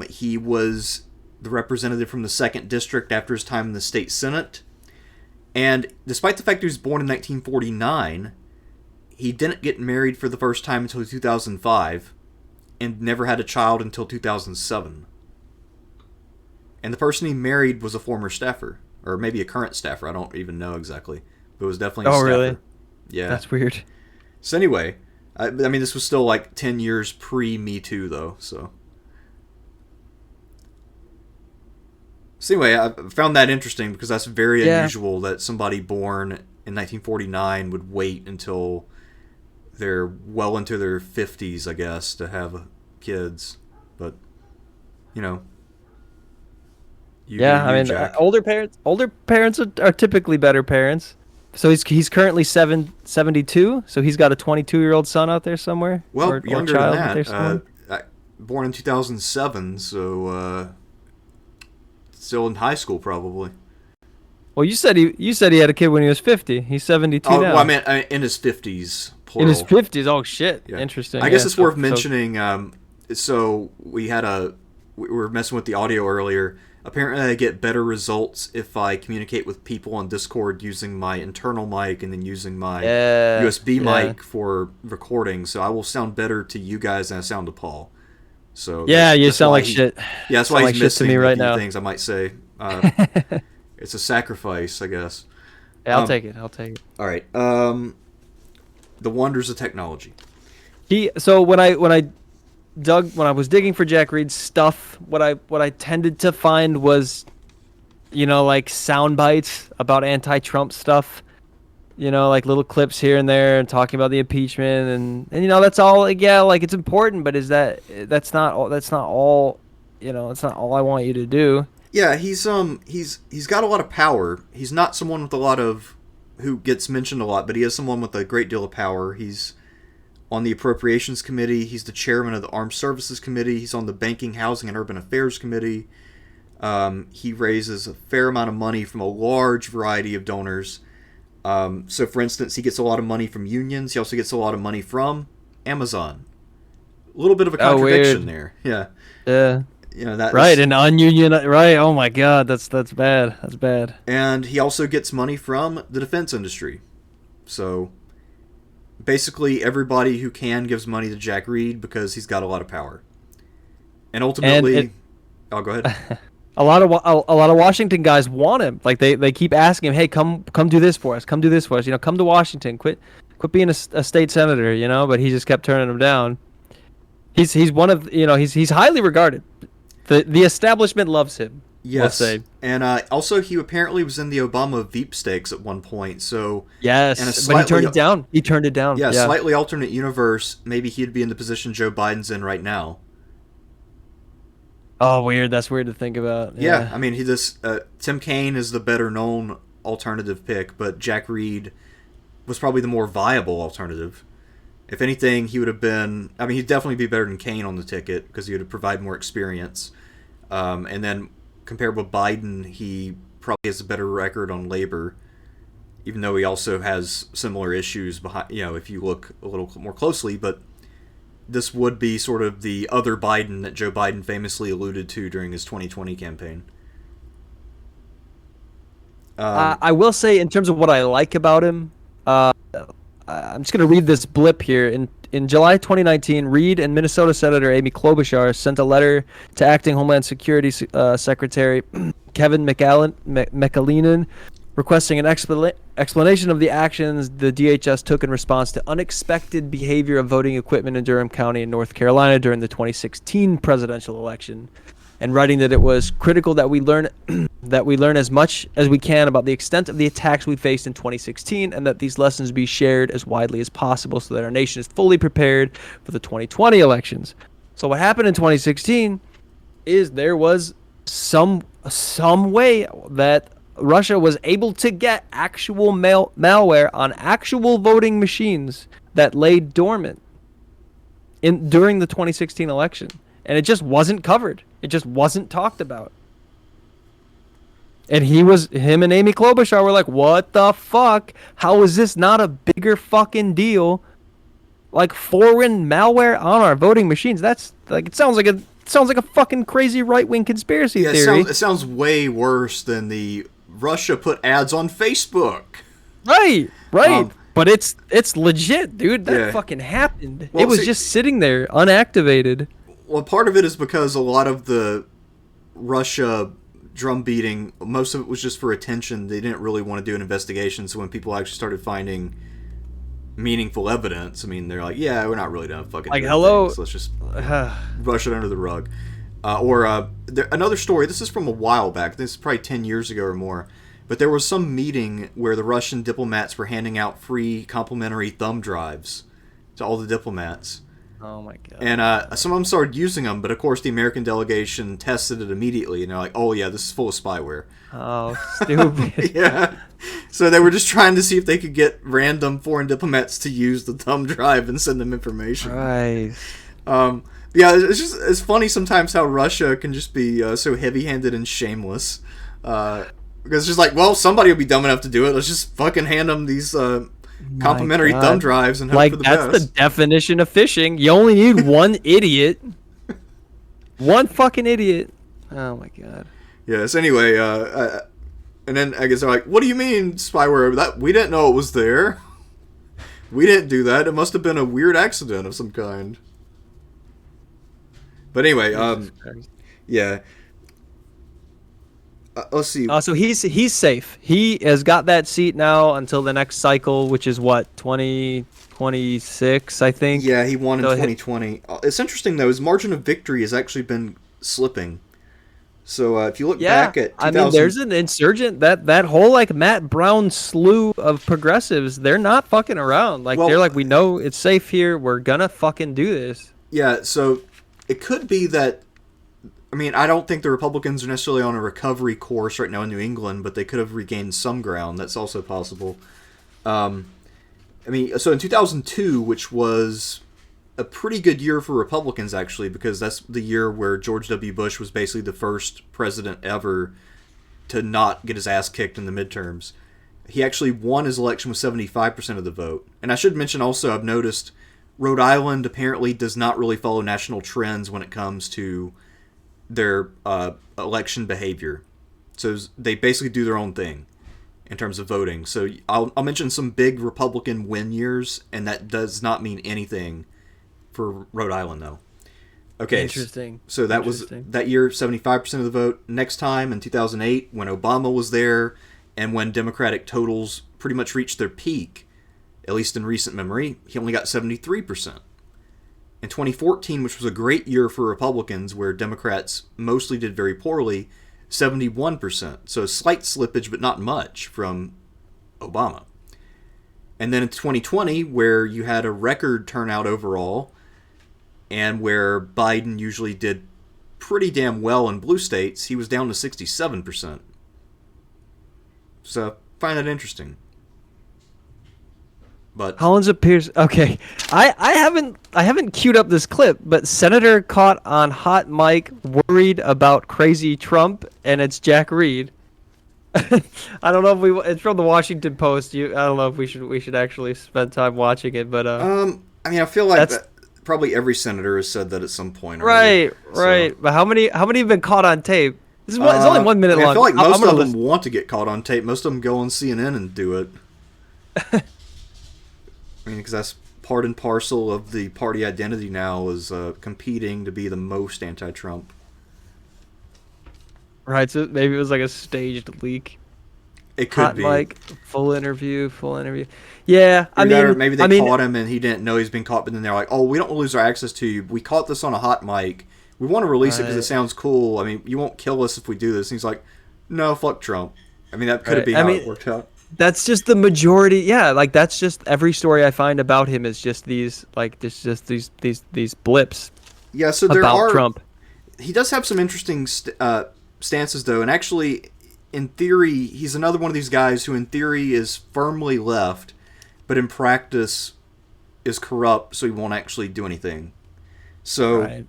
He was the representative from the 2nd District after his time in the state senate. And despite the fact he was born in 1949, he didn't get married for the first time until 2005, and never had a child until 2007. And the person he married was a former staffer, or maybe a current staffer. I don't even know exactly, but it was definitely a staffer. Oh, really? Yeah. That's weird. So anyway, I mean, this was still like 10 years pre-Me Too, though, so... So anyway, I found that interesting because that's very unusual that somebody born in 1949 would wait until they're well into their 50s, I guess, to have kids. But, you Jack. Older parents are typically better parents. So he's currently 72, so he's got a 22-year-old son out there somewhere. Well, or younger child than that. Born in 2007, so still in high school probably. Well, you said he had a kid when he was 50. He's 72 now. Well, I meant in his 50s. Plural. In his 50s. Oh shit! Yeah. Interesting. I guess it's worth mentioning. So we were messing with the audio earlier. Apparently, I get better results if I communicate with people on Discord using my internal mic and then using my USB mic for recording. So I will sound better to you guys than I sound to Paul. So you sound like shit. Yeah, that's why he's missing to me right a few now. things I might say. It's a sacrifice, I guess. Yeah, I'll take it. I'll take it. All right. The wonders of technology. So when I was digging for Jack Reed's stuff, what I tended to find was, like sound bites about anti-Trump stuff. Like little clips here and there and talking about the impeachment and that's all. Like, yeah, like it's important, but that's not all. That's not all I want you to do. Yeah, he's got a lot of power. He's not someone with a lot of who gets mentioned a lot, but he is someone with a great deal of power. He's on the Appropriations Committee. He's the chairman of the Armed Services Committee. He's on the Banking, Housing, and Urban Affairs Committee. He raises a fair amount of money from a large variety of donors. So, for instance, he gets a lot of money from unions. He also gets a lot of money from Amazon. A little bit of a contradiction there. Yeah. Yeah. That right, an ununion. Right. Oh my God, that's bad. That's bad. And he also gets money from the defense industry. So, basically, everybody who can gives money to Jack Reed because he's got a lot of power. And ultimately, go ahead. A lot of Washington guys want him. Like they keep asking him, "Hey, come do this for us. Come do this for us. Come to Washington. Quit being a state senator." But he just kept turning them down. He's one of he's highly regarded. The establishment loves him. Yes, we'll say. And also he apparently was in the Obama Veepstakes at one point. So yes, but he turned it down. He turned it down. Yeah, slightly alternate universe. Maybe he'd be in the position Joe Biden's in right now. Oh, weird. That's weird to think about. Yeah, I mean, Tim Kaine is the better known alternative pick, but Jack Reed was probably the more viable alternative. If anything, he would have been. I mean, he'd definitely be better than Kaine on the ticket because he would provide more experience. And then compared with Biden, he probably has a better record on labor, even though he also has similar issues behind. If you look a little more closely, but this would be sort of the other Biden that Joe Biden famously alluded to during his 2020 campaign. I will say, in terms of what I like about him, I'm just going to read this blip here. In July 2019, Reed and Minnesota Senator Amy Klobuchar sent a letter to Acting Homeland Security Secretary Kevin McAleenan requesting an explanation of the actions the DHS took in response to unexpected behavior of voting equipment in Durham County in North Carolina during the 2016 presidential election, and writing that it was critical that we learn as much as we can about the extent of the attacks we faced in 2016, and that these lessons be shared as widely as possible so that our nation is fully prepared for the 2020 elections. So what happened in 2016 is there was some way that Russia was able to get actual malware on actual voting machines that lay dormant during the 2016 election, and it just wasn't covered. It just wasn't talked about. And him and Amy Klobuchar were like, "What the fuck? How is this not a bigger fucking deal? Like foreign malware on our voting machines? That's like it sounds like a fucking crazy right-wing conspiracy theory." It sounds way worse than the Russia put ads on Facebook. Right. But it's legit, dude. That fucking happened. Well, it was just sitting there, unactivated. Well, part of it is because a lot of the Russia drum beating, most of it was just for attention. They didn't really want to do an investigation, so when people actually started finding meaningful evidence, I mean, they're like, yeah, we're not really done fucking like, hello, things, so let's just brush it under the rug. Another story, this is from a while back, this is probably 10 years ago or more, but there was some meeting where the Russian diplomats were handing out free complimentary thumb drives to all the diplomats. Oh my god. And some of them started using them, but of course the American delegation tested it immediately, and they're like, oh yeah, this is full of spyware. Oh, stupid. Yeah. So they were just trying to see if they could get random foreign diplomats to use the thumb drive and send them information. Right. Yeah, it's funny sometimes how Russia can just be so heavy-handed and shameless. Because it's just like, well, somebody will be dumb enough to do it. Let's just fucking hand them these complimentary thumb drives and hope for the best. That's the definition of phishing. You only need one idiot. One fucking idiot. Oh my god. Yes, anyway, and then I guess they're like, what do you mean spyware? That we didn't know it was there. We didn't do that. It must have been a weird accident of some kind. But anyway, yeah. let's see. So he's safe. He has got that seat now until the next cycle, which is what, 2026, I think. Yeah, he won in So 2020. It's interesting though. His margin of victory has actually been slipping. So if you look back at 2000, I mean, there's an insurgent that whole like Matt Brown slew of progressives. They're not fucking around. Like they're like, we know it's safe here. We're gonna fucking do this. Yeah. So it could be that. I mean, I don't think the Republicans are necessarily on a recovery course right now in New England, but they could have regained some ground. That's also possible. I mean, so in 2002, which was a pretty good year for Republicans, actually, because that's the year where George W. Bush was basically the first president ever to not get his ass kicked in the midterms. He actually won his election with 75% of the vote. And I should mention also, I've noticed Rhode Island apparently does not really follow national trends when it comes to their election behavior. So they basically do their own thing in terms of voting. So I'll mention some big Republican win years, and that does not mean anything for Rhode Island, though. Okay. Interesting. So that was that year, 75% of the vote. Next time in 2008, when Obama was there, and when Democratic totals pretty much reached their peak, at least in recent memory, he only got 73%. In 2014, which was a great year for Republicans, where Democrats mostly did very poorly, 71%. So a slight slippage, but not much from Obama. And then in 2020, where you had a record turnout overall, and where Biden usually did pretty damn well in blue states, he was down to 67%. So, find that interesting. But Collins appears okay. I haven't queued up this clip, but Senator caught on hot mic worried about crazy Trump, and it's Jack Reed. I don't know if it's from the Washington Post. I don't know if we should actually spend time watching it, but I mean, I feel like probably every senator has said that at some point. Right. So. But how many have been caught on tape? It's only 1 minute long. I feel like most of them want to get caught on tape. Most of them go on CNN and do it. I mean, because that's part and parcel of the party identity now, is competing to be the most anti-Trump. Right, so maybe it was like a staged leak. It could hot be. mic, full interview. Yeah, maybe they caught him and he didn't know he's been caught, but then they're like, "Oh, we don't lose our access to you. We caught this on a hot mic. We want to release it because it sounds cool. I mean, you won't kill us if we do this." And he's like, "No, fuck Trump." I mean, that could be how it worked out. That's just the majority. Yeah, like that's just every story I find about him is just these these blips. Yeah, so about Trump. He does have some interesting stances, though, and actually, in theory, he's another one of these guys who, in theory, is firmly left, but in practice is corrupt, so he won't actually do anything. So,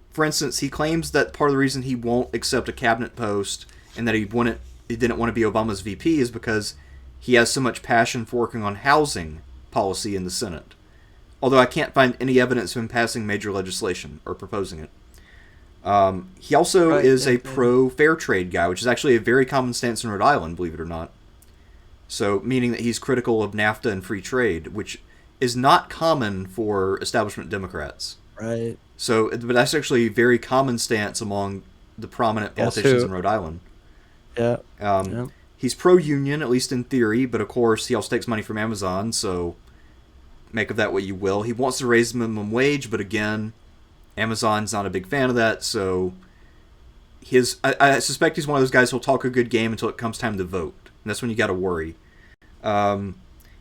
for instance, he claims that part of the reason he won't accept a cabinet post and that he didn't want to be Obama's VP is because he has so much passion for working on housing policy in the Senate. Although I can't find any evidence of him passing major legislation or proposing it. He also is a pro-fair trade guy, which is actually a very common stance in Rhode Island, believe it or not. So, meaning that he's critical of NAFTA and free trade, which is not common for establishment Democrats. Right. So, but that's actually a very common stance among the prominent politicians in Rhode Island. Yeah. He's pro-union, at least in theory, but of course he also takes money from Amazon, so make of that what you will. He wants to raise the minimum wage, but again, Amazon's not a big fan of that, so I suspect he's one of those guys who'll talk a good game until it comes time to vote. And that's when you got to worry.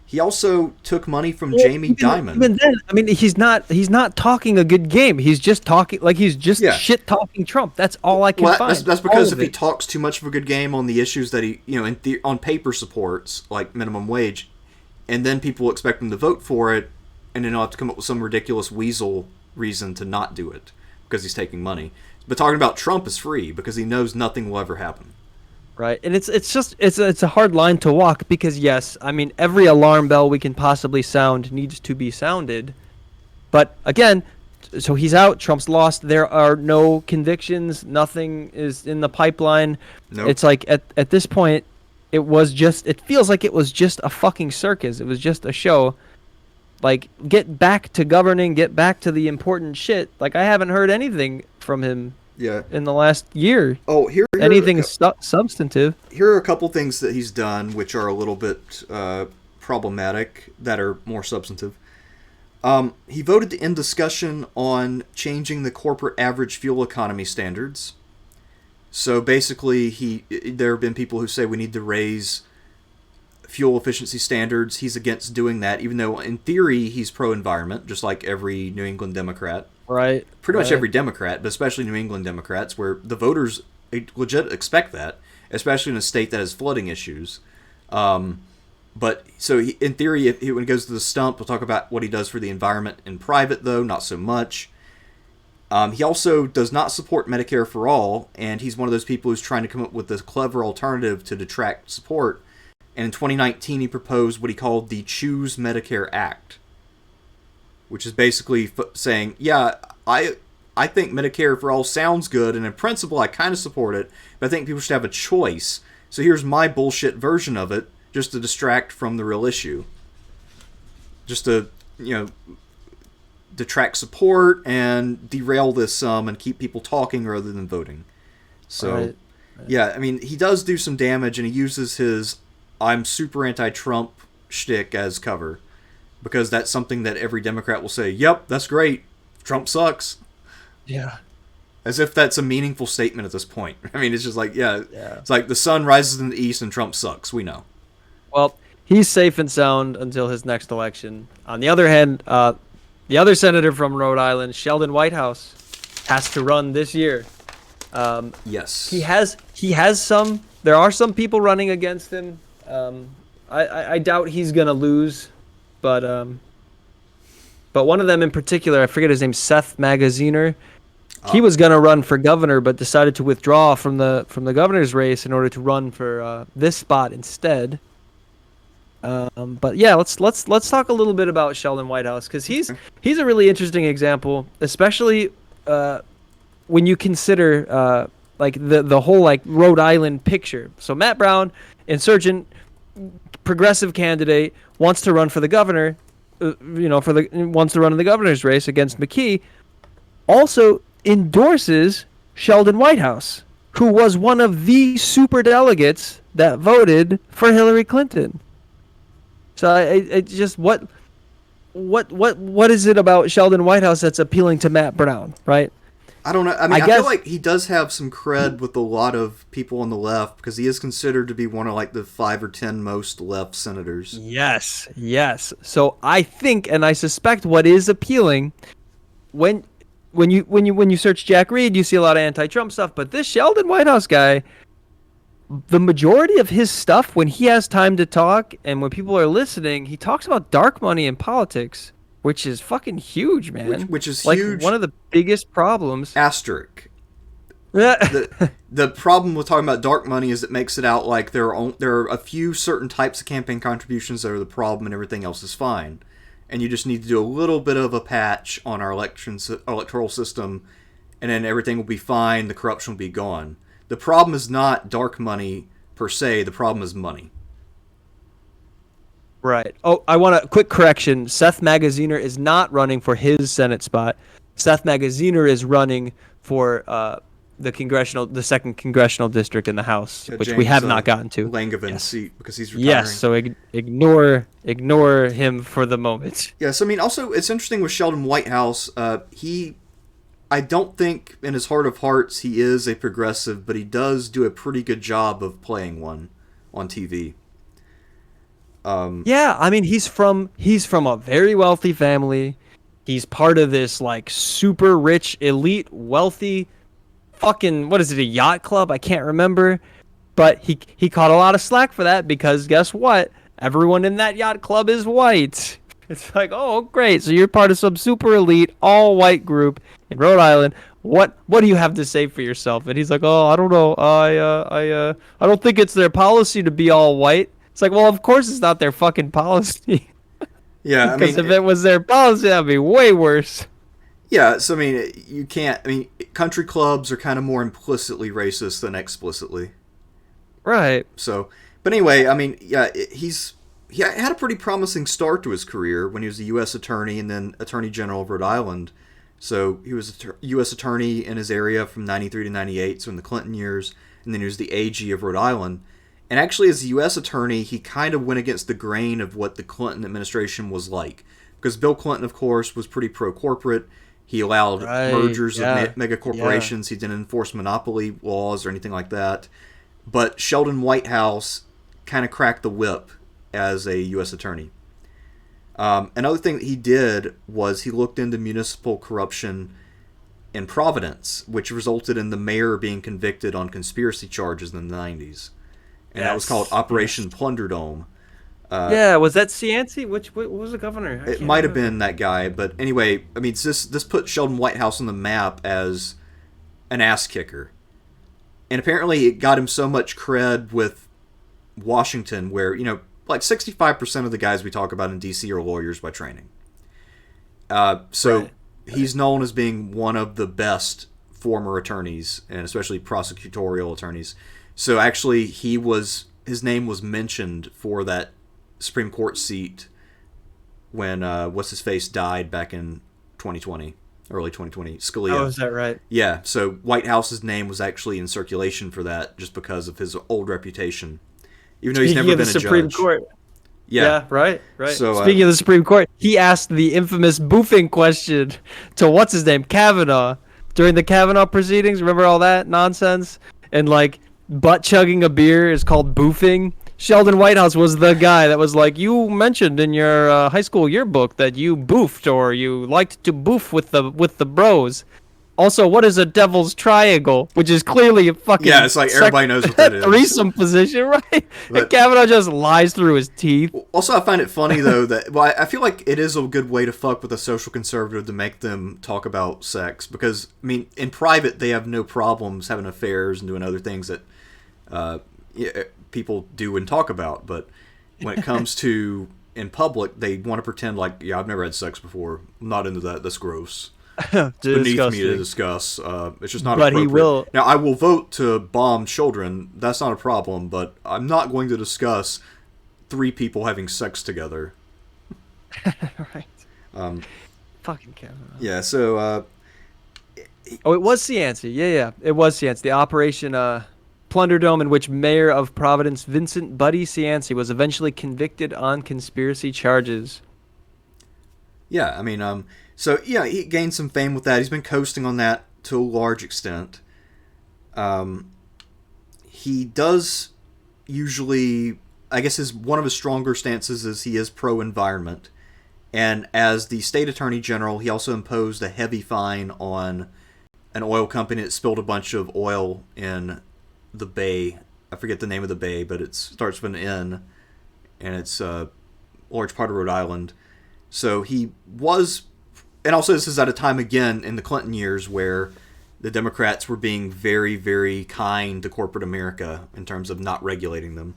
He also took money from Jamie Dimon. Even then, I mean, he's not talking a good game. He's just talking shit talking Trump. That's all I can find. That's because if he talks too much of a good game on the issues that he, on paper supports, like minimum wage, and then people will expect him to vote for it, and then he'll have to come up with some ridiculous weasel reason to not do it because he's taking money. But talking about Trump is free because he knows nothing will ever happen. Right, and it's a hard line to walk because yes, I mean every alarm bell we can possibly sound needs to be sounded, but again, so he's out. Trump's lost. There are no convictions. Nothing is in the pipeline. Nope. It's like at this point, it feels like it was just a fucking circus. It was just a show. Like, get back to governing. Get back to the important shit. Like, I haven't heard anything from him Yeah. in the last year. Oh, Anything substantive. Here are a couple things that he's done which are a little bit problematic that are more substantive. He voted to end discussion on changing the corporate average fuel economy standards. So basically, there have been people who say we need to raise fuel efficiency standards. He's against doing that, even though in theory he's pro-environment, just like every New England Democrat. Right. Pretty much every Democrat, but especially New England Democrats, where the voters legit expect that, especially in a state that has flooding issues. But so in theory, when he goes to the stump, we'll talk about what he does for the environment in private, though not so much. He also does not support Medicare for all, and he's one of those people who's trying to come up with a clever alternative to detract support. And in 2019, he proposed what he called the Choose Medicare Act, which is basically saying, yeah, I think Medicare for all sounds good, and in principle, I kind of support it, but I think people should have a choice. So here's my bullshit version of it, just to distract from the real issue. Just to, detract support and derail this some and keep people talking rather than voting. So, right. Yeah, I mean, he does do some damage, and he uses his I'm super anti-Trump shtick as cover. Because that's something that every Democrat will say, yep, that's great. Trump sucks. Yeah. As if that's a meaningful statement at this point. I mean, it's just like, yeah. It's like the sun rises in the east and Trump sucks. We know. Well, he's safe and sound until his next election. On the other hand, the other senator from Rhode Island, Sheldon Whitehouse, has to run this year. Yes. He has some. There are some people running against him. I doubt he's gonna lose, but one of them in particular, I forget his name, Seth Magaziner. He was gonna run for governor, but decided to withdraw from the governor's race in order to run for this spot instead. But yeah, let's talk a little bit about Sheldon Whitehouse, because he's a really interesting example, especially when you consider like the whole like Rhode Island picture. So Matt Brown, insurgent, progressive candidate, wants to run for the governor, wants to run in the governor's race against Mckee. Also endorses Sheldon Whitehouse, who was one of the super delegates that voted for Hillary Clinton. So I just what is it about Sheldon Whitehouse that's appealing to Matt Brown, right? I don't know. I mean, I feel like he does have some cred with a lot of people on the left, because he is considered to be one of like the 5 or 10 most left senators. Yes. So I think, and I suspect, what is appealing when you search Jack Reed, you see a lot of anti-Trump stuff, but this Sheldon Whitehouse guy, the majority of his stuff, when he has time to talk and when people are listening, he talks about dark money in politics, which is fucking huge, man. Which is like huge. One of the biggest problems. Asterisk. The problem with talking about dark money is it makes it out like there are a few certain types of campaign contributions that are the problem and everything else is fine. And you just need to do a little bit of a patch on our electoral system, and then everything will be fine, the corruption will be gone. The problem is not dark money per se, the problem is money. Right. Oh, I want a quick correction. Seth Magaziner is not running for his Senate spot. Seth Magaziner is running for the second congressional district in the House, which we have not gotten to. Langevin seat, because he's retiring. Yes, so ignore him for the moment. Yes, I mean, also, it's interesting with Sheldon Whitehouse, I don't think in his heart of hearts he is a progressive, but he does do a pretty good job of playing one on TV. Yeah, I mean, he's from a very wealthy family. He's part of this like super rich, elite, wealthy, fucking, what is it, a yacht club? I can't remember. But he caught a lot of slack for that, because guess what? Everyone in that yacht club is white. It's like, oh, great. So you're part of some super elite, all white group in Rhode Island. What do you have to say for yourself? And he's like, oh, I don't know. I don't think it's their policy to be all white. It's like, well, of course it's not their fucking policy. Yeah, because if it was their policy, that'd be way worse. Yeah, so I mean, you can't. I mean, country clubs are kind of more implicitly racist than explicitly. Right. So, but anyway, I mean, yeah, he had a pretty promising start to his career when he was a U.S. attorney and then Attorney General of Rhode Island. So he was a U.S. attorney in his area from 93 to 98, so in the Clinton years, and then he was the AG of Rhode Island. And actually, as a U.S. attorney, he kind of went against the grain of what the Clinton administration was like. Because Bill Clinton, of course, was pretty pro-corporate. He allowed mergers of mega corporations. He didn't enforce monopoly laws or anything like that. But Sheldon Whitehouse kind of cracked the whip as a U.S. attorney. Another thing that he did was he looked into municipal corruption in Providence, which resulted in the mayor being convicted on conspiracy charges in the 90s. And that was called Operation Plunderdome. Was that Cianci? What was the governor? It might have been that guy. But anyway, I mean, this put Sheldon Whitehouse on the map as an ass kicker. And apparently it got him so much cred with Washington where, like 65% of the guys we talk about in D.C. are lawyers by training. He's known as being one of the best former attorneys, and especially prosecutorial attorneys. So actually, his name was mentioned for that Supreme Court seat when what's-his-face died back in 2020, early 2020, Scalia. Oh, is that right? Yeah, so Whitehouse's name was actually in circulation for that just because of his old reputation. Even though he's never been a Supreme judge. Court. Yeah, right. So, speaking of the Supreme Court, he asked the infamous boofing question to what's his name, Kavanaugh, during the Kavanaugh proceedings. Remember all that nonsense? And like butt chugging a beer is called boofing. Sheldon Whitehouse was the guy that was like, you mentioned in your high school yearbook that you boofed or you liked to boof with the bros. Also, what is a devil's triangle? Which is clearly a fucking... Yeah, it's like everybody knows what that is. Threesome position, right? And Kavanaugh just lies through his teeth. Also, I find it funny, though, that... Well, I feel like it is a good way to fuck with a social conservative to make them talk about sex. Because, I mean, in private, they have no problems having affairs and doing other things that people do and talk about. But when it comes to in public, they want to pretend like, yeah, I've never had sex before. I'm not into that. That's gross. It's beneath me to discuss. It's just not appropriate. But he will. Now, I will vote to bomb children. That's not a problem. But I'm not going to discuss 3 people having sex together. Right. Fucking Kavanaugh. Yeah, so... it was Cianci. Yeah. It was Cianci. The Operation Plunderdome, in which Mayor of Providence Vincent Buddy Cianci was eventually convicted on conspiracy charges. Yeah, I mean... So, yeah, he gained some fame with that. He's been coasting on that to a large extent. He does usually, I guess one of his stronger stances is he is pro-environment. And as the state attorney general, he also imposed a heavy fine on an oil company that spilled a bunch of oil in the bay. I forget the name of the bay, but it starts with an N, and it's a large part of Rhode Island. So he was... And also, this is at a time, again, in the Clinton years where the Democrats were being very, very kind to corporate America in terms of not regulating them.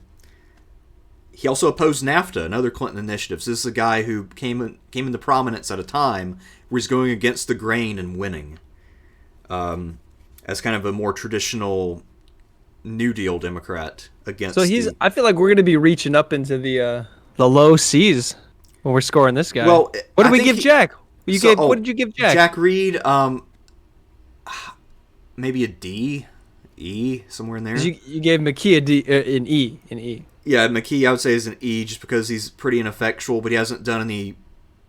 He also opposed NAFTA, another Clinton initiative. So this is a guy who came into prominence at a time where he's going against the grain and winning. As kind of a more traditional New Deal Democrat against... So I feel like we're going to be reaching up into the low C's when we're scoring this guy. Well, what did we give Jack? What did you give Jack? Jack Reed, maybe a D, E, somewhere in there. You gave Mckee a D, an E. Yeah, Mckee I would say is an E just because he's pretty ineffectual, but he hasn't done any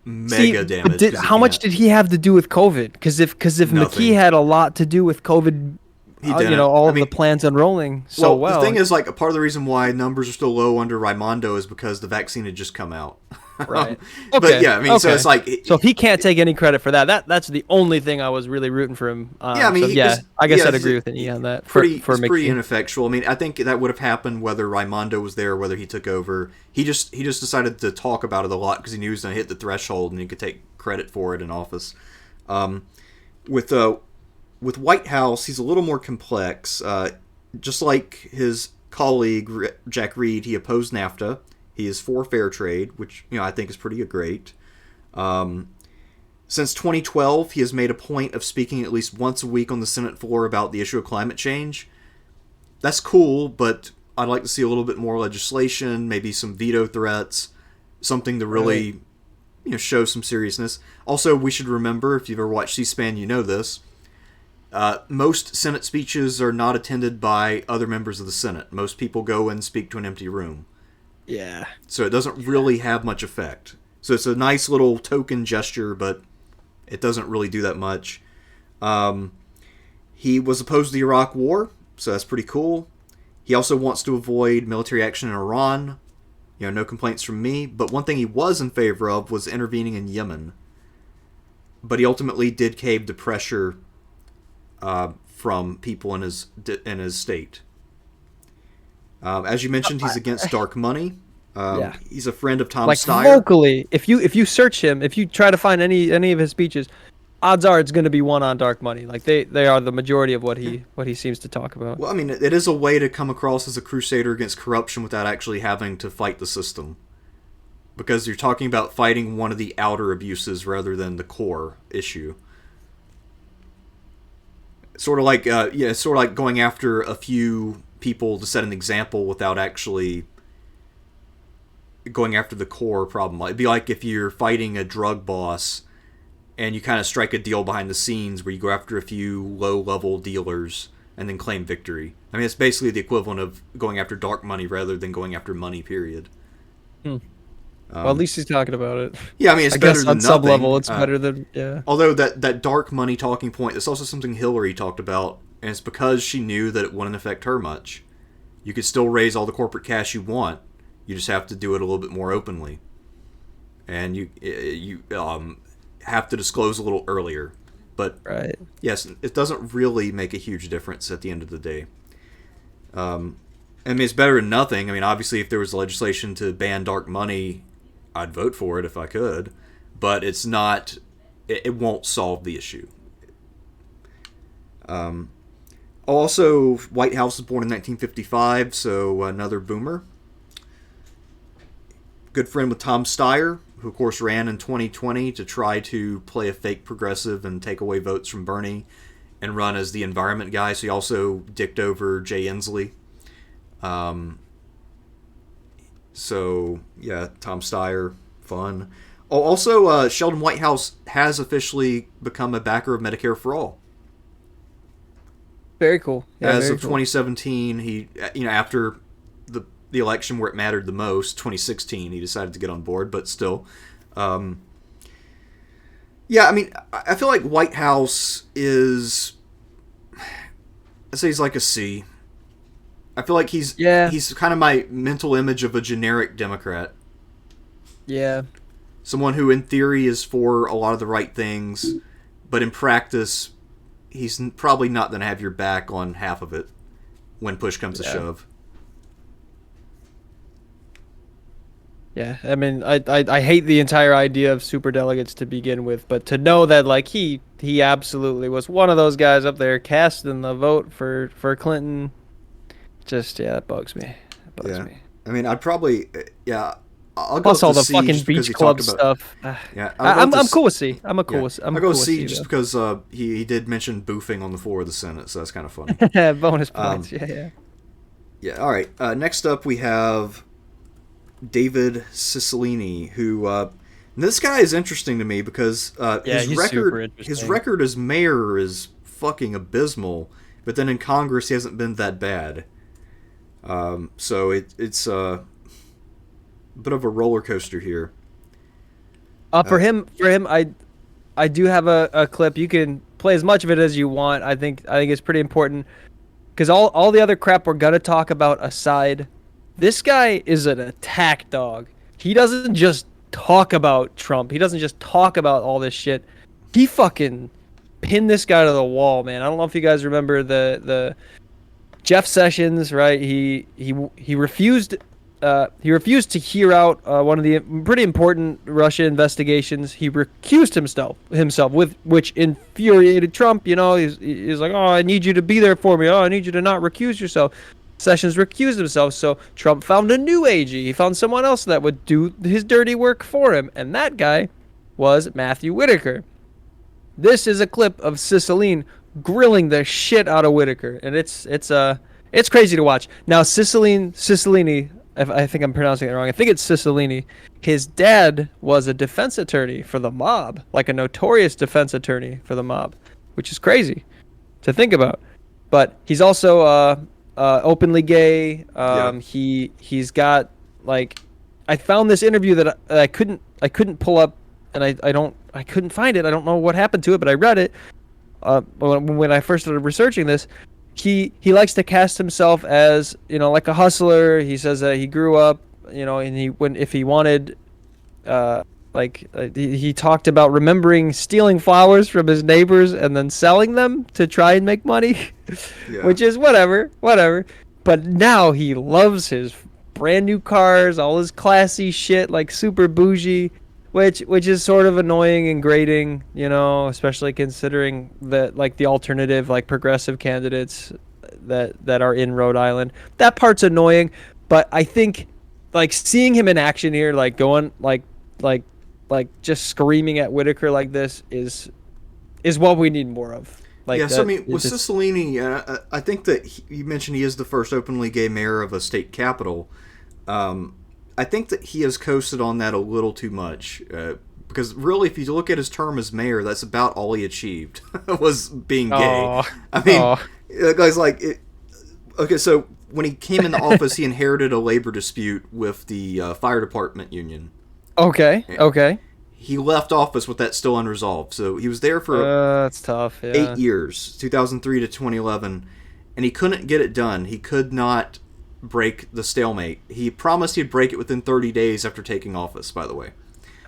mega damage. How much did he have to do with COVID? Because if Mckee had a lot to do with COVID, the plans unrolling so well. The thing is, like, a part of the reason why numbers are still low under Raimondo is because the vaccine had just come out. Right. But yeah, I mean, so it's like... So he can't take any credit for that. That's the only thing I was really rooting for him on. Yeah, I mean... I guess I'd agree with an E on that. Pretty ineffectual. I mean, I think that would have happened whether Raimondo was there or whether he took over. He just decided to talk about it a lot because he knew he was going to hit the threshold and he could take credit for it in office. With Whitehouse, he's a little more complex. Just like his colleague, Jack Reed, he opposed NAFTA. He is for fair trade, which I think is pretty great. Since 2012, he has made a point of speaking at least once a week on the Senate floor about the issue of climate change. That's cool, but I'd like to see a little bit more legislation, maybe some veto threats, something to really show some seriousness. Also, we should remember, if you've ever watched C-SPAN, you know this. Most Senate speeches are not attended by other members of the Senate. Most people go and speak to an empty room. Yeah. So it doesn't really have much effect. So it's a nice little token gesture, but it doesn't really do that much. He was opposed to the Iraq War, so that's pretty cool. He also wants to avoid military action in Iran. No complaints from me. But one thing he was in favor of was intervening in Yemen. But he ultimately did cave to pressure from people in his state. As you mentioned, he's against dark money. Yeah. He's a friend of Tom Like Steyer. vocally, if you search him, if you try to find any of his speeches, odds are it's going to be one on dark money. Like they are the majority of what he seems to talk about. Well, I mean, it is a way to come across as a crusader against corruption without actually having to fight the system. Because you're talking about fighting one of the outer abuses rather than the core issue. Sort of like going after a few people to set an example without actually going after the core problem. It'd be like if you're fighting a drug boss and you kind of strike a deal behind the scenes where you go after a few low-level dealers and then claim victory. I mean, it's basically the equivalent of going after dark money rather than going after money, period. Well, at least he's talking about it. Yeah, I mean, it's better guess than on nothing. some level, it's better than, yeah. Although that dark money talking point, that's also something Hillary talked about, and it's because she knew that it wouldn't affect her much. You could still raise all the corporate cash you want. You just have to do it a little bit more openly. And you have to disclose a little earlier. But, right. Yes, it doesn't really make a huge difference at the end of the day. I mean, it's better than nothing. I mean, obviously, if there was legislation to ban dark money, I'd vote for it if I could. But it's not... It won't solve the issue. Also, Whitehouse was born in 1955, so another boomer. Good friend with Tom Steyer, who of course ran in 2020 to try to play a fake progressive and take away votes from Bernie and run as the environment guy. So he also dicked over Jay Inslee. So, yeah, Tom Steyer, fun. Oh, also, Sheldon Whitehouse has officially become a backer of Medicare for All. Very cool. Yeah, As very of cool. 2017, he, after the election where it mattered the most, 2016, he decided to get on board, but still. Yeah, I mean, I feel like Whitehouse is... I'd say he's like a C. I feel like he's kind of my mental image of a generic Democrat. Yeah. Someone who, in theory, is for a lot of the right things, but in practice, he's probably not going to have your back on half of it when push comes to shove. Yeah, I mean, I hate the entire idea of superdelegates to begin with, but to know that, like, he absolutely was one of those guys up there casting the vote for Clinton, just, it bugs me. It bugs me. I mean, I'd probably, I'll go Plus all the C fucking just because beach he club talked about- stuff. Yeah, I'm cool with C. I'm I'll cool go with C C, just though. because he did mention boofing on the floor of the Senate, so that's kind of funny. Bonus points, yeah. Yeah, all right. Next up, we have David Cicilline, who this guy is interesting to me because he's super his interesting. record as mayor is fucking abysmal, but then in Congress he hasn't been that bad. So it's a bit of a roller coaster here. For him, I do have a clip. You can play as much of it as you want. I think it's pretty important because all the other crap we're gonna talk about aside, this guy is an attack dog. He doesn't just talk about Trump. He doesn't just talk about all this shit. He fucking pinned this guy to the wall, man. I don't know if you guys remember the Jeff Sessions, right? He refused to hear out one of the pretty important Russia investigations. He recused himself, with which infuriated Trump. You know, he's like, "Oh, I need you to be there for me. Oh, I need you to not recuse yourself." Sessions recused himself, so Trump found a new AG. He found someone else that would do his dirty work for him, and that guy was Matthew Whitaker. This is a clip of Cicilline grilling the shit out of Whitaker, and it's crazy to watch. Now, Cicilline, I think I'm pronouncing it wrong. I think it's Cicilline. His dad was a defense attorney for the mob, like a notorious defense attorney for the mob, which is crazy to think about. But he's also openly gay. He's got like, I found this interview that I couldn't pull up, and I couldn't find it. I don't know what happened to it, but I read it when I first started researching this. He likes to cast himself as, like a hustler. He says that he grew up, and if he wanted, he talked about remembering stealing flowers from his neighbors and then selling them to try and make money, which is whatever. But now he loves his brand new cars, all his classy shit, like super bougie, which is sort of annoying and grating, especially considering that, like, the alternative, like, progressive candidates that are in Rhode Island. That part's annoying, but I think, like, seeing him in action here, like, going, like just screaming at Whitaker like this is what we need more of. Like, yeah, so I mean, with Cicilline, I think that you mentioned he is the first openly gay mayor of a state capital. I think that he has coasted on that a little too much, because really, if you look at his term as mayor, that's about all he achieved was being gay. I mean, guys, okay, so when he came into office, he inherited a labor dispute with the fire department union. Okay. He left office with that still unresolved, so he was there for that's tough. Yeah. 8 years, 2003 to 2011, and he couldn't get it done. He could not break the stalemate. He promised he'd break it within 30 days after taking office, by the way.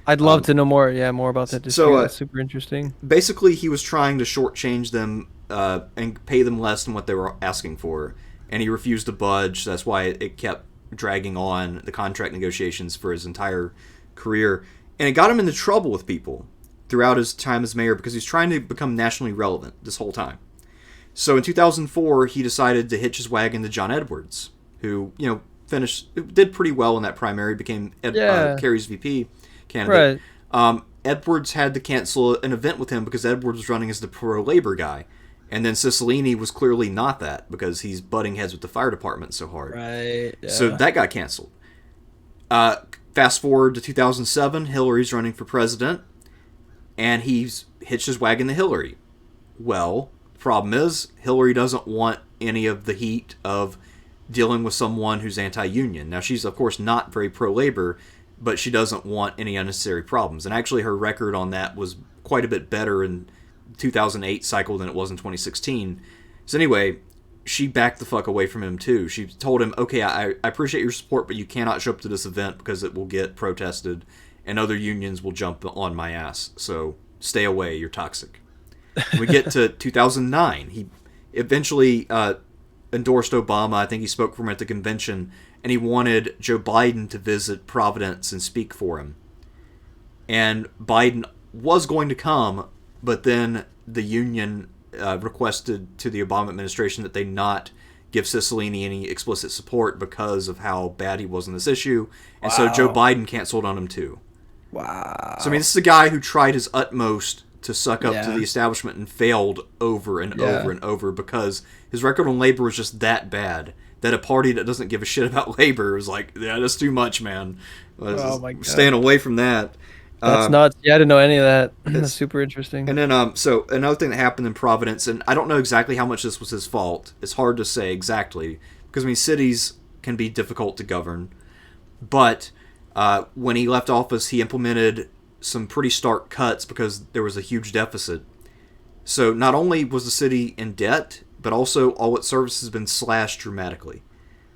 I'd love to know more about that. So that's super interesting. Basically, he was trying to shortchange them and pay them less than what they were asking for, and he refused to budge. That's why it kept dragging on, the contract negotiations, for his entire career. And it got him into trouble with people throughout his time as mayor because he's trying to become nationally relevant this whole time. So in 2004, he decided to hitch his wagon to John Edwards, who, did pretty well in that primary, became Kerry's VP candidate. Right. Edwards had to cancel an event with him because Edwards was running as the pro-labor guy. And then Cicilline was clearly not that because he's butting heads with the fire department so hard. Right. Yeah. So that got canceled. Fast forward to 2007, Hillary's running for president, and he's hitched his wagon to Hillary. Well, the problem is, Hillary doesn't want any of the heat of dealing with someone who's anti-union. Now, she's, of course, not very pro-labor, but she doesn't want any unnecessary problems. And actually, her record on that was quite a bit better in 2008 cycle than it was in 2016. So anyway, she backed the fuck away from him, too. She told him, okay, I appreciate your support, but you cannot show up to this event because it will get protested and other unions will jump on my ass. So stay away. You're toxic. We get to 2009. He eventually endorsed Obama. I think he spoke for him at the convention, and he wanted Joe Biden to visit Providence and speak for him. And Biden was going to come, but then the union requested to the Obama administration that they not give Cicilline any explicit support because of how bad he was on this issue. And so Joe Biden canceled on him too. Wow. So I mean, this is a guy who tried his utmost to suck up to the establishment and failed over and over and over because his record on labor was just that bad that a party that doesn't give a shit about labor was like, yeah, that's too much, man. Oh my God. Staying away from that. That's nuts. Yeah, I didn't know any of that. That's super interesting. And then, so another thing that happened in Providence, and I don't know exactly how much this was his fault. It's hard to say exactly because I mean, cities can be difficult to govern. But when he left office, he implemented some pretty stark cuts because there was a huge deficit. So not only was the city in debt, but also all its services have been slashed dramatically.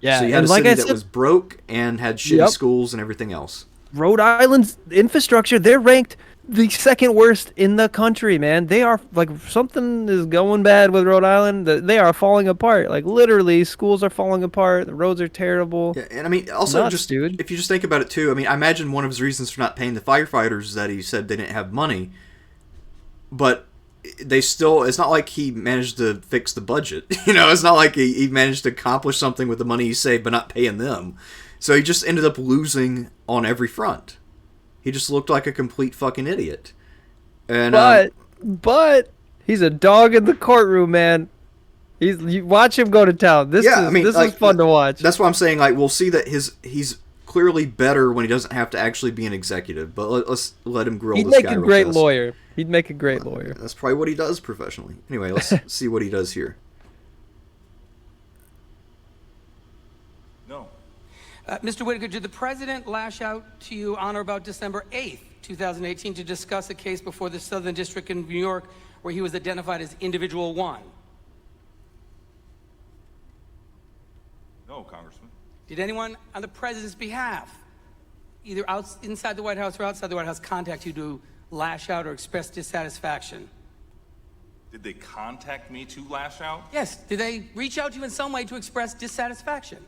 Yeah, so you had a city that was broke and had shitty schools and everything else. Rhode Island's infrastructure, they're ranked the second worst in the country, man. They are, like, something is going bad with Rhode Island. They are falling apart. Like, literally, schools are falling apart. The roads are terrible. Yeah, and I mean, also, dude, if you just think about it, too, I mean, I imagine one of his reasons for not paying the firefighters is that he said they didn't have money. But they still, it's not like he managed to fix the budget. It's not like he managed to accomplish something with the money he saved but not paying them. So he just ended up losing on every front. He just looked like a complete fucking idiot. And but he's a dog in the courtroom, man. You watch him go to town. This is fun to watch. That's why I'm saying, like, we'll see that he's clearly better when he doesn't have to actually be an executive. But let's let him grill. He'd this make guy a real great fast. lawyer. He'd make a great lawyer. That's probably what he does professionally. Anyway, let's see what he does here. No. Mr. Whitaker, did the president lash out to you on or about December 8th, 2018, to discuss a case before the Southern District in New York where he was identified as individual one? No, Congressman. Did anyone on the president's behalf, either inside the White House or outside the White House, contact you to lash out or express dissatisfaction? Did they contact me to lash out? Yes. Did they reach out to you in some way to express dissatisfaction?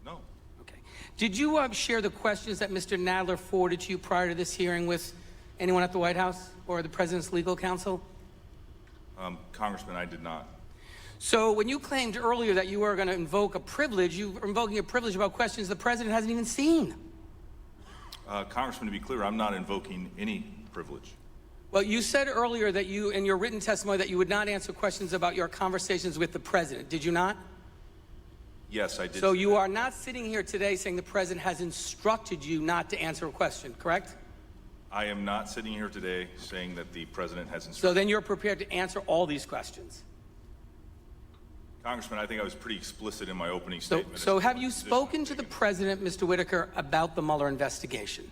No. Okay. Did you share the questions that Mr. Nadler forwarded to you prior to this hearing with anyone at the White House or the president's legal counsel? Congressman, I did not. So when you claimed earlier that you were going to invoke a privilege, you were invoking a privilege about questions the president hasn't even seen. Congressman, to be clear, I'm not invoking any privilege. Well, you said earlier that you, in your written testimony, that you would not answer questions about your conversations with the president. Did you not? Yes, I did. So you are not sitting here today saying the president has instructed you not to answer a question, correct? I am not sitting here today saying that the president has So instructed. then you're prepared to answer all these questions. Congressman, I think I was pretty explicit in my opening statement. So as to have my you position spoken I'm to the taking. president, Mr. Whitaker, about the Mueller investigation?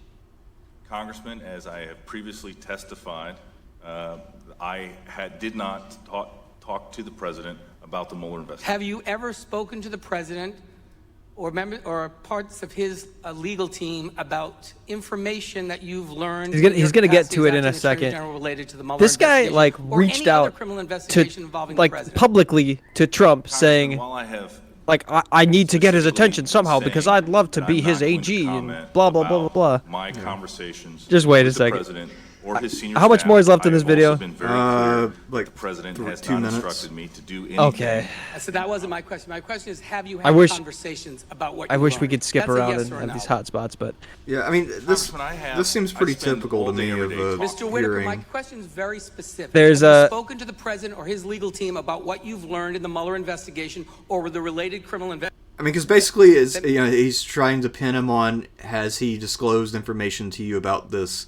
Congressman, as I have previously testified, I did not talk to the president about the Mueller investigation. Have you ever spoken to the president or parts of his legal team about information that you've learned? He's gonna get to it in a second. Related to the Mueller This guy investigation, or reached any other out criminal to investigation involving the like president? publicly to Trump Congressman, saying while I have I need to get his specifically attention somehow because saying I'd love to that be I'm his not going to AG and comment blah blah blah blah blah. about my conversations Just wait a with the second. president or his senior How much staff. more is left in I this have also video? been very clear Like the president has 2 not minutes. instructed me to do anything. Okay. So that wasn't my question. My question is, have you I had wish- conversations about what I you wish we learned? could skip That's a around yes and or a have no. these hot spots, but Yeah, I mean, this Congressman, seems I pretty spend typical all to day, me every of day a talking. Mr. Whitaker, my hearing. question is very specific. There's Have you a- spoken to the president or his legal team about what you've learned in the Mueller investigation or with the related criminal investigation? I mean, because basically, he's trying to pin him on. Has he disclosed information to you about this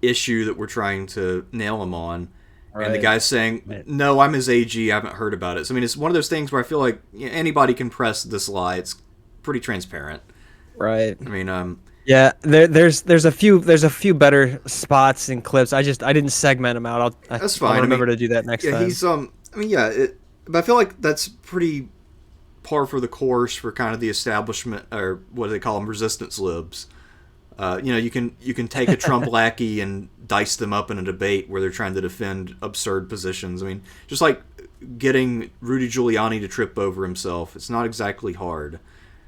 issue that we're trying to nail him on? And the Right. guy's saying, "No, I'm his AG. I haven't heard about it." So I mean, it's one of those things where I feel like anybody can press this lie. It's pretty transparent. right. I mean, Yeah, there's a few better spots and clips. I didn't segment them out. That's fine. I'll remember I mean, to do that next yeah, time. he's I mean, yeah, but I feel like that's pretty par for the course for kind of the establishment, or what do they call them, resistance libs. You can take a Trump lackey and dice them up in a debate where they're trying to defend absurd positions. I mean, just like getting Rudy Giuliani to trip over himself, it's not exactly hard.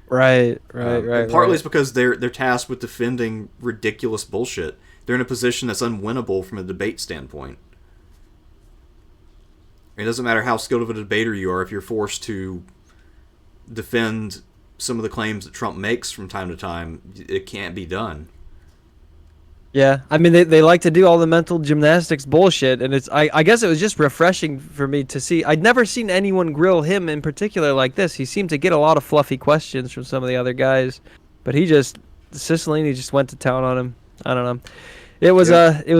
Right. And partly it's because they're tasked with defending ridiculous bullshit. They're in a position that's unwinnable from a debate standpoint. It doesn't matter how skilled of a debater you are if you're forced to defend some of the claims that Trump makes from time to time. It can't be done. Yeah, I mean they like to do all the mental gymnastics bullshit, and I guess it was just refreshing for me to see. I'd never seen anyone grill him in particular like this. He seemed to get a lot of fluffy questions from some of the other guys, but Cicilline just went to town on him. I don't know. It was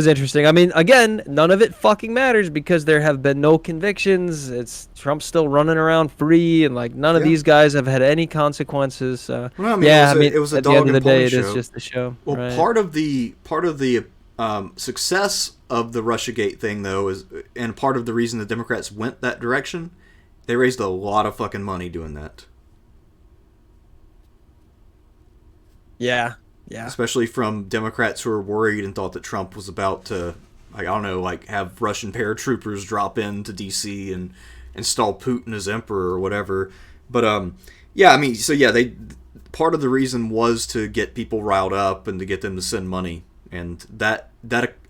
interesting. I mean, again, none of it fucking matters because there have been no convictions. It's Trump's still running around free, and like none of these guys have had any consequences. Well, I mean, it was a at the dog end of the and pony day, it show. is just a show. Well, right? part of the success of the Russiagate thing, though, is, and part of the reason the Democrats went that direction, they raised a lot of fucking money doing that. Yeah. Especially from Democrats who were worried and thought that Trump was about to, like, I don't know, like have Russian paratroopers drop into D.C. and install Putin as emperor or whatever. But yeah, I mean, so yeah, part of the reason was to get people riled up and to get them to send money, and that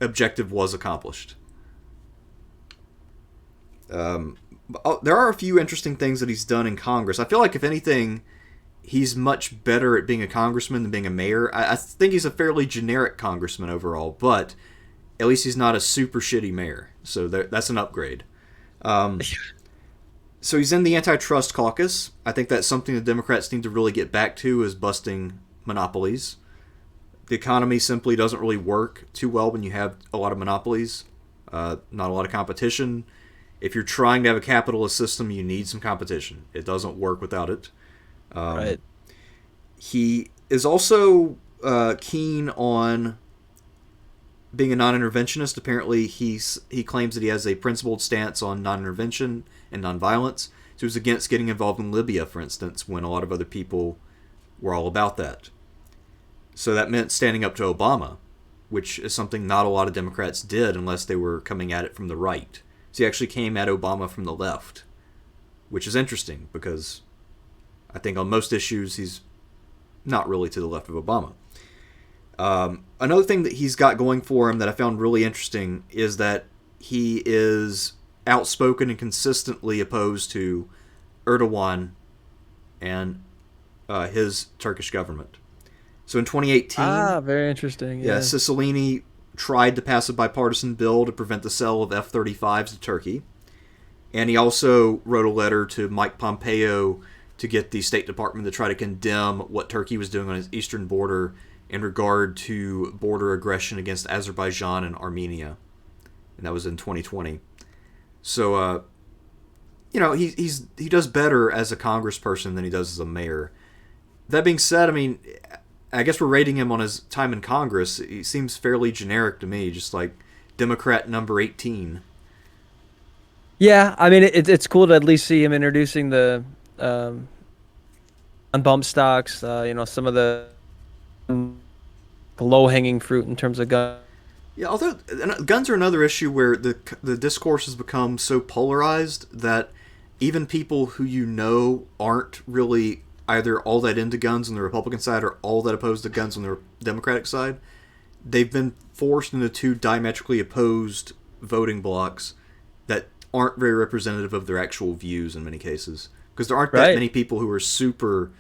objective was accomplished. There are a few interesting things that he's done in Congress. I feel like, if anything, he's much better at being a congressman than being a mayor. I think he's a fairly generic congressman overall, but at least he's not a super shitty mayor. So that's an upgrade. So he's in the antitrust caucus. I think that's something the Democrats need to really get back to, is busting monopolies. The economy simply doesn't really work too well when you have a lot of monopolies, not a lot of competition. If you're trying to have a capitalist system, you need some competition. It doesn't work without it. Right. He is also keen on being a non-interventionist. Apparently, he claims that he has a principled stance on non-intervention and non-violence. So he was against getting involved in Libya, for instance, when a lot of other people were all about that. So that meant standing up to Obama, which is something not a lot of Democrats did unless they were coming at it from the right. So he actually came at Obama from the left, which is interesting because I think on most issues he's not really to the left of Obama. Another thing that he's got going for him that I found really interesting is that he is outspoken and consistently opposed to Erdogan and his Turkish government. So in 2018, very interesting. yeah, Cicilline tried to pass a bipartisan bill to prevent the sale of F-35s to Turkey. And he also wrote a letter to Mike Pompeo to get the State Department to try to condemn what Turkey was doing on its eastern border in regard to border aggression against Azerbaijan and Armenia. And that was in 2020. So, he does better as a congressperson than he does as a mayor. That being said, I mean, I guess we're rating him on his time in Congress. He seems fairly generic to me, just like Democrat number 18. Yeah, I mean, it's cool to at least see him introducing the on bump stocks, some of the low-hanging fruit in terms of gun. Yeah, although guns are another issue where the discourse has become so polarized that even people who aren't really either all that into guns on the Republican side or all that opposed to guns on the Democratic side, they've been forced into two diametrically opposed voting blocks that aren't very representative of their actual views in many cases. Because there aren't that many people who are super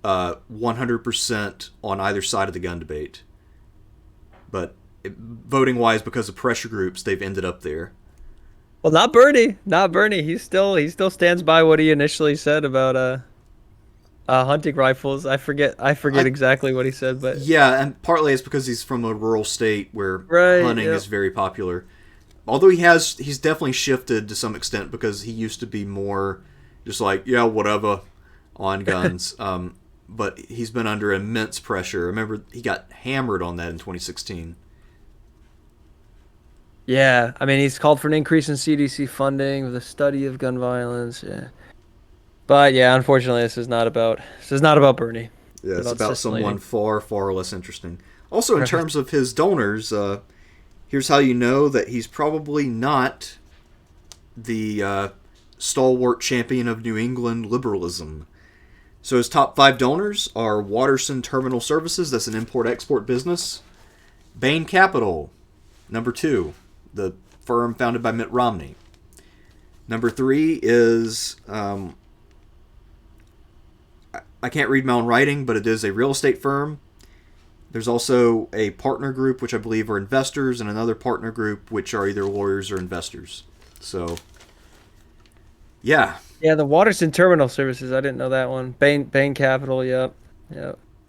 100% on either side of the gun debate. But voting-wise, because of pressure groups, they've ended up there. Well, not Bernie. Not Bernie. He still stands by what he initially said about hunting rifles. I forget exactly what he said, but yeah, and partly it's because he's from a rural state where hunting is very popular. Although he's definitely shifted to some extent because he used to be more just like, yeah, whatever on guns. But he's been under immense pressure. I remember he got hammered on that in 2016. Yeah, I mean, he's called for an increase in CDC funding with a study of gun violence. Yeah, but yeah, unfortunately, this is not about Bernie. Yeah, it's about someone far, far less interesting. Also, in terms of his donors, here's how you know that he's probably not the stalwart champion of New England liberalism. So his top 5 donors are Waterson Terminal Services, that's an import-export business. Bain Capital, number 2, the firm founded by Mitt Romney. Number 3 is, I can't read my own writing, but it is a real estate firm. There's also a partner group, which I believe are investors, and another partner group, which are either lawyers or investors. So, yeah. Yeah, the Waterson Terminal Services, I didn't know that one. Bain Capital, yep.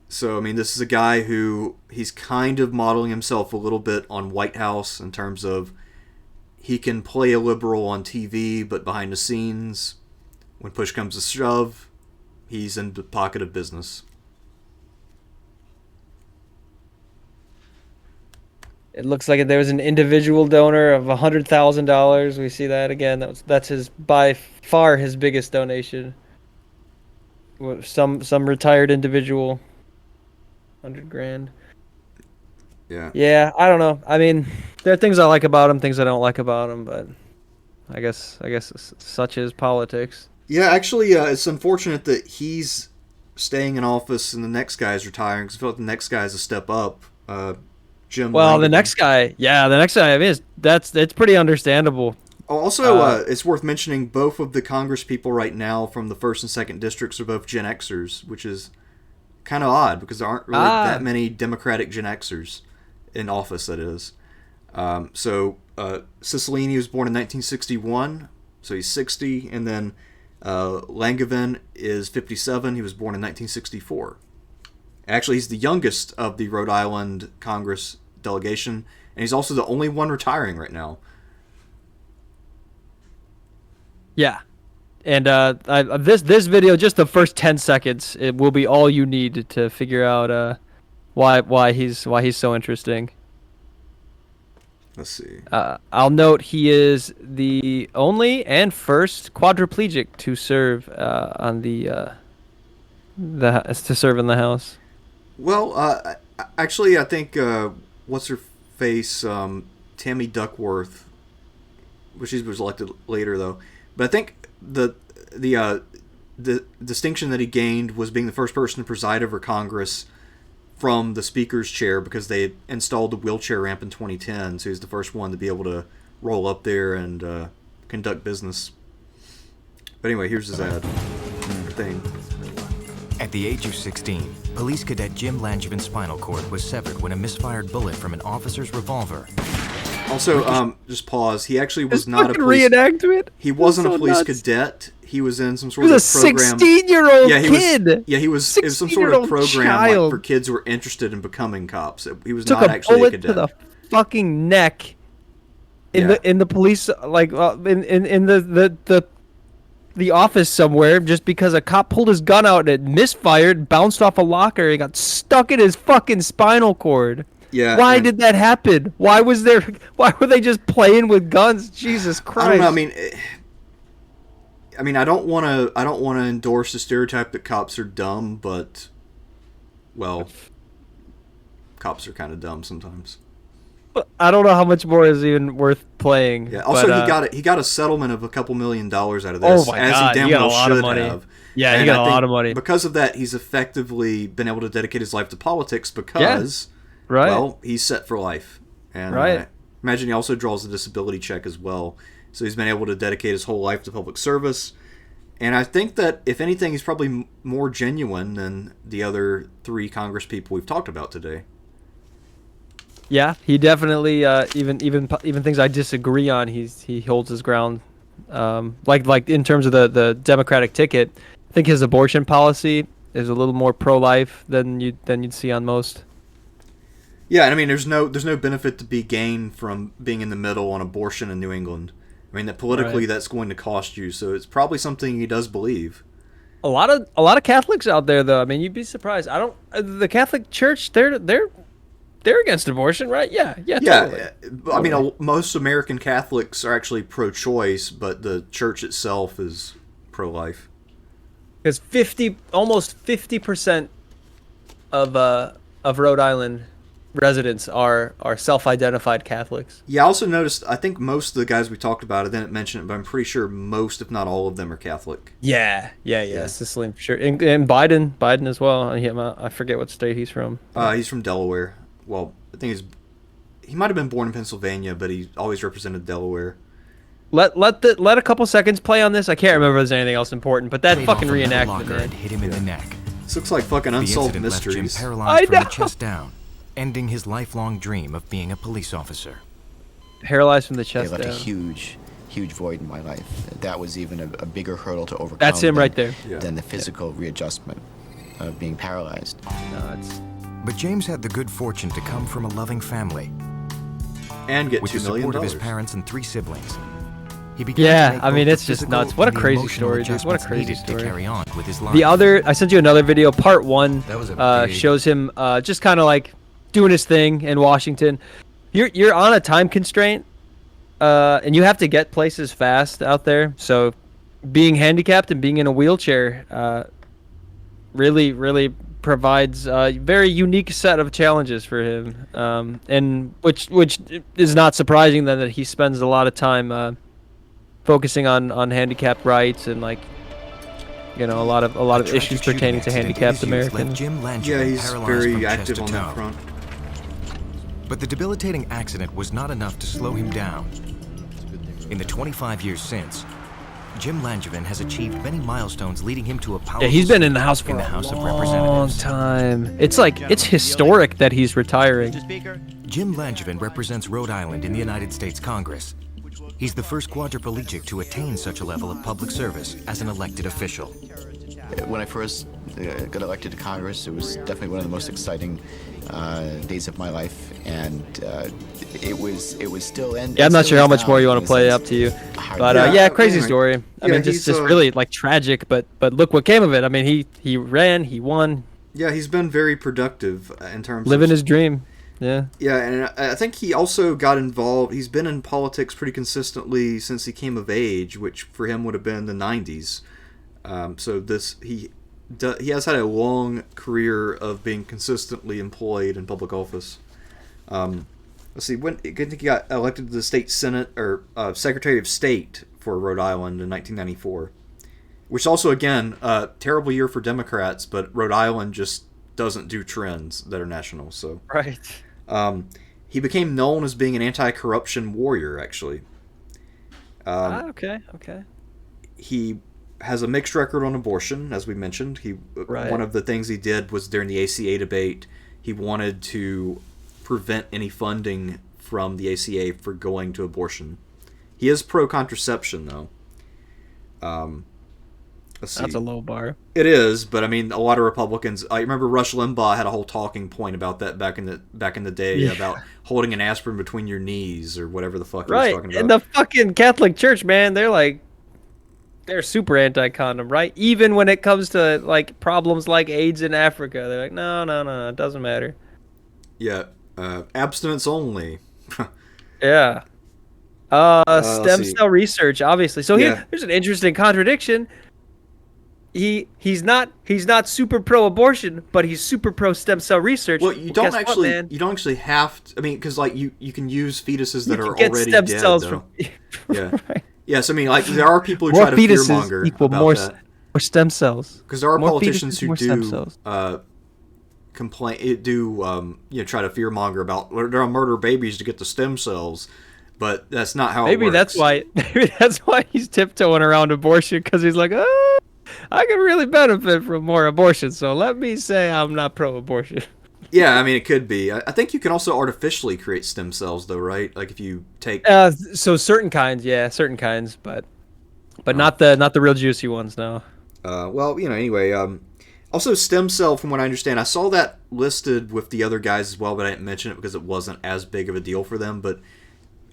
So, I mean, this is a guy who he's kind of modeling himself a little bit on Whitehouse in terms of he can play a liberal on TV, but behind the scenes, when push comes to shove, he's in the pocket of business. It looks like there was an individual donor of $100,000. We see that again. That's his by far his biggest donation. Some retired individual, $100,000. Yeah. Yeah, I don't know. I mean, there are things I like about him, things I don't like about him, but I guess such is politics. Yeah, actually, it's unfortunate that he's staying in office and the next guy's retiring, because I feel like the next guy's a step up. Jim. Well, Langevin. the next guy, I mean, it's pretty understandable. Also, it's worth mentioning both of the Congress people right now from the 1st and 2nd districts are both Gen Xers, which is kind of odd because there aren't really that many Democratic Gen Xers in office, that is. So Cicilline was born in 1961, so he's 60, and then Langevin is 57. He was born in 1964. Actually, he's the youngest of the Rhode Island Congress delegation, and he's also the only one retiring right now. Yeah. And this video, just the first 10 seconds, it will be all you need to figure out why he's so interesting. Let's see. I'll note he is the only and first quadriplegic to serve to serve in the House. Well, actually, I think what's her face, Tammy Duckworth, well, she was elected later though. But I think the distinction that he gained was being the first person to preside over Congress from the Speaker's chair, because they installed the wheelchair ramp in 2010. So he's the first one to be able to roll up there and conduct business. But anyway, here's his ad thing. At the age of 16, police cadet Jim Langevin's spinal cord was severed when a misfired bullet from an officer's revolver. Also, just pause. He actually was not a police... reenactment? He wasn't so a police nuts. cadet. He was in some He sort of was a program. 16-year-old Yeah, he kid. was. Yeah, he was. It was some sort of 16-year-old program child. for kids who were interested in becoming cops. He was Took not a actually a bullet cadet. to the fucking neck in Yeah. the police, like in the office somewhere, just because a cop pulled his gun out and it misfired, bounced off a locker, and got stuck in his fucking spinal cord. Yeah. Why and- did that happen? Why were they just playing with guns? Jesus Christ. I don't know. I mean, I don't want to endorse the stereotype that cops are dumb, but, well, cops are kind of dumb sometimes. I don't know how much more is even worth playing. Yeah. Also, but, he got a settlement of a couple $1 million out of this. Oh my as God, he damn he got a well lot of should money. have. Yeah, he And got I a think lot of money. Because of that, he's effectively been able to dedicate his life to politics because, Right. well, he's set for life. And Right. I imagine he also draws a disability check as well. So he's been able to dedicate his whole life to public service. And I think that, if anything, he's probably more genuine than the other 3 Congress people we've talked about today. Yeah, he definitely even things I disagree on, he holds his ground. Like in terms of the Democratic ticket, I think his abortion policy is a little more pro-life than you'd see on most. Yeah, and I mean, there's no benefit to be gained from being in the middle on abortion in New England. I mean, that politically Right. that's going to cost you, so it's probably something he does believe. A lot of Catholics out there, though. I mean, you'd be surprised. The Catholic Church, they're against abortion, right? Yeah, totally. I mean, most American Catholics are actually pro-choice, but the church itself is pro-life. Because almost 50% of Rhode Island residents are self-identified Catholics. Yeah, I also noticed, I think most of the guys we talked about, I didn't mention it, but I'm pretty sure most, if not all of them, are Catholic. Yeah. Cicilline for sure, and Biden as well. I forget what state he's from. He's from Delaware. Well, I think he might have been born in Pennsylvania, but he always represented Delaware. Let a couple seconds play on this. I can't remember if there's anything else important, but that Played fucking off a metal reenactment, locker man. and hit him in the neck. This looks like fucking The unsolved incident left Jim mysteries. paralyzed from know. the chest down, ending his lifelong dream of being a police officer. Paralyzed from the They chest left a down. huge void in my life. That was even a bigger hurdle to overcome. That's him than- right there. Yeah. Than the physical readjustment of being paralyzed. No, it's But James had the good fortune to come from a loving family. And get With the $2 million. support of his parents and 3 siblings, he began Yeah, to make I mean, both it's the just physical nuts. What a and the crazy emotional story, dude. What a adjustments crazy needed story. to carry on with his life. the other. I sent you another video. Part 1 That was a big- shows him just kind of like doing his thing in Washington. You're on a time constraint, and you have to get places fast out there. So, being handicapped and being in a wheelchair, really provides a very unique set of challenges for him, and which is not surprising then that he spends a lot of time focusing on handicapped rights and like a lot of A issues tragic pertaining to shooting accident in handicapped his youth left Americans. Jim Langevin Yeah, he's paralyzed very from chest active to on toe. that front. But the debilitating accident was not enough to slow him down. In the 25 years since, Jim Langevin has achieved many milestones leading him to a powerful Yeah, he's been in the seat House for in the a House of long Representatives. time. It's historic that he's retiring. Jim Langevin represents Rhode Island in the United States Congress. He's the first quadriplegic to attain such a level of public service as an elected official. When I first got elected to Congress, it was definitely one of the most exciting days of my life, and it was still. And yeah, I'm not still sure how is much now, more you want in to a play sense, up to you, hard but to- yeah, crazy anyway. story. I Yeah, mean, he's, just really like tragic, but look what came of it. I mean, he ran, he won, Yeah, he's been very productive in terms living of his dream. Yeah. Yeah, and I think he also got involved. He's been in politics pretty consistently since he came of age, which for him would have been the '90s. So he has had a long career of being consistently employed in public office. Let's see, I think he got elected to the state senate or Secretary of State for Rhode Island in 1994, which also again a terrible year for Democrats, but Rhode Island just doesn't do trends that are national. So Right. he became known as being an anti-corruption warrior. Actually, Okay. he has a mixed record on abortion, as we mentioned. Right. One of the things he did was during the ACA debate, he wanted to prevent any funding from the ACA for going to abortion. He is pro-contraception, though. Let's see. That's a low bar. It is, but I mean, a lot of Republicans. I remember Rush Limbaugh had a whole talking point about that back in the day about holding an aspirin between your knees or whatever the fuck he was Right. talking about. And the fucking Catholic Church, man, they're super anti-condom, right? Even when it comes to like problems like AIDS in Africa, they're like, no, it doesn't matter. Yeah, abstinence only. Yeah. let's Stem see. cell research, obviously. So Yeah. here's an interesting contradiction. He's not super pro-abortion, but he's super pro-stem cell research. Well, you don't guess what, actually man? you don't actually have to. I mean, because like you can use fetuses that You are can get already stem dead, cells though. from Yeah. Right. Yes, I mean, like there are people who More try to fetuses fearmonger equal about more that. more stem cells. Because there are More politicians fetuses, who more stem do cells. try to fearmonger about they're gonna murder babies to get the stem cells, but that's not how it Maybe works. maybe that's why he's tiptoeing around abortion, because he's like, I could really benefit from more abortion, so let me say I'm not pro-abortion. Yeah, I mean, it could be. I think you can also artificially create stem cells, though, right? Like if you take. So certain kinds, but not the real juicy ones, no. Well, anyway. Also, stem cell, from what I understand, I saw that listed with the other guys as well, but I didn't mention it because it wasn't as big of a deal for them. But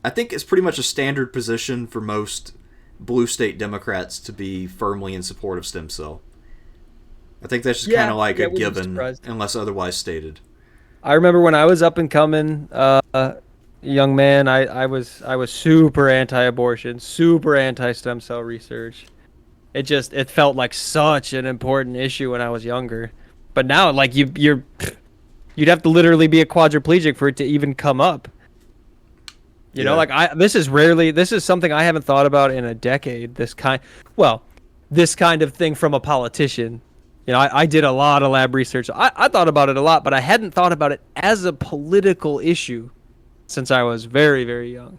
I think it's pretty much a standard position for most blue state Democrats to be firmly in support of stem cell. I think that's just kind of like a wouldn't be given, surprised. unless otherwise stated. I remember when I was up and coming, young man, I was super anti-abortion, super anti-stem cell research. It felt like such an important issue when I was younger. But now, like you'd have to literally be a quadriplegic for it to even come up. You know, this is something I haven't thought about in a decade. This kind of thing from a politician. You know, I did a lot of lab research. I thought about it a lot, but I hadn't thought about it as a political issue since I was very, very young.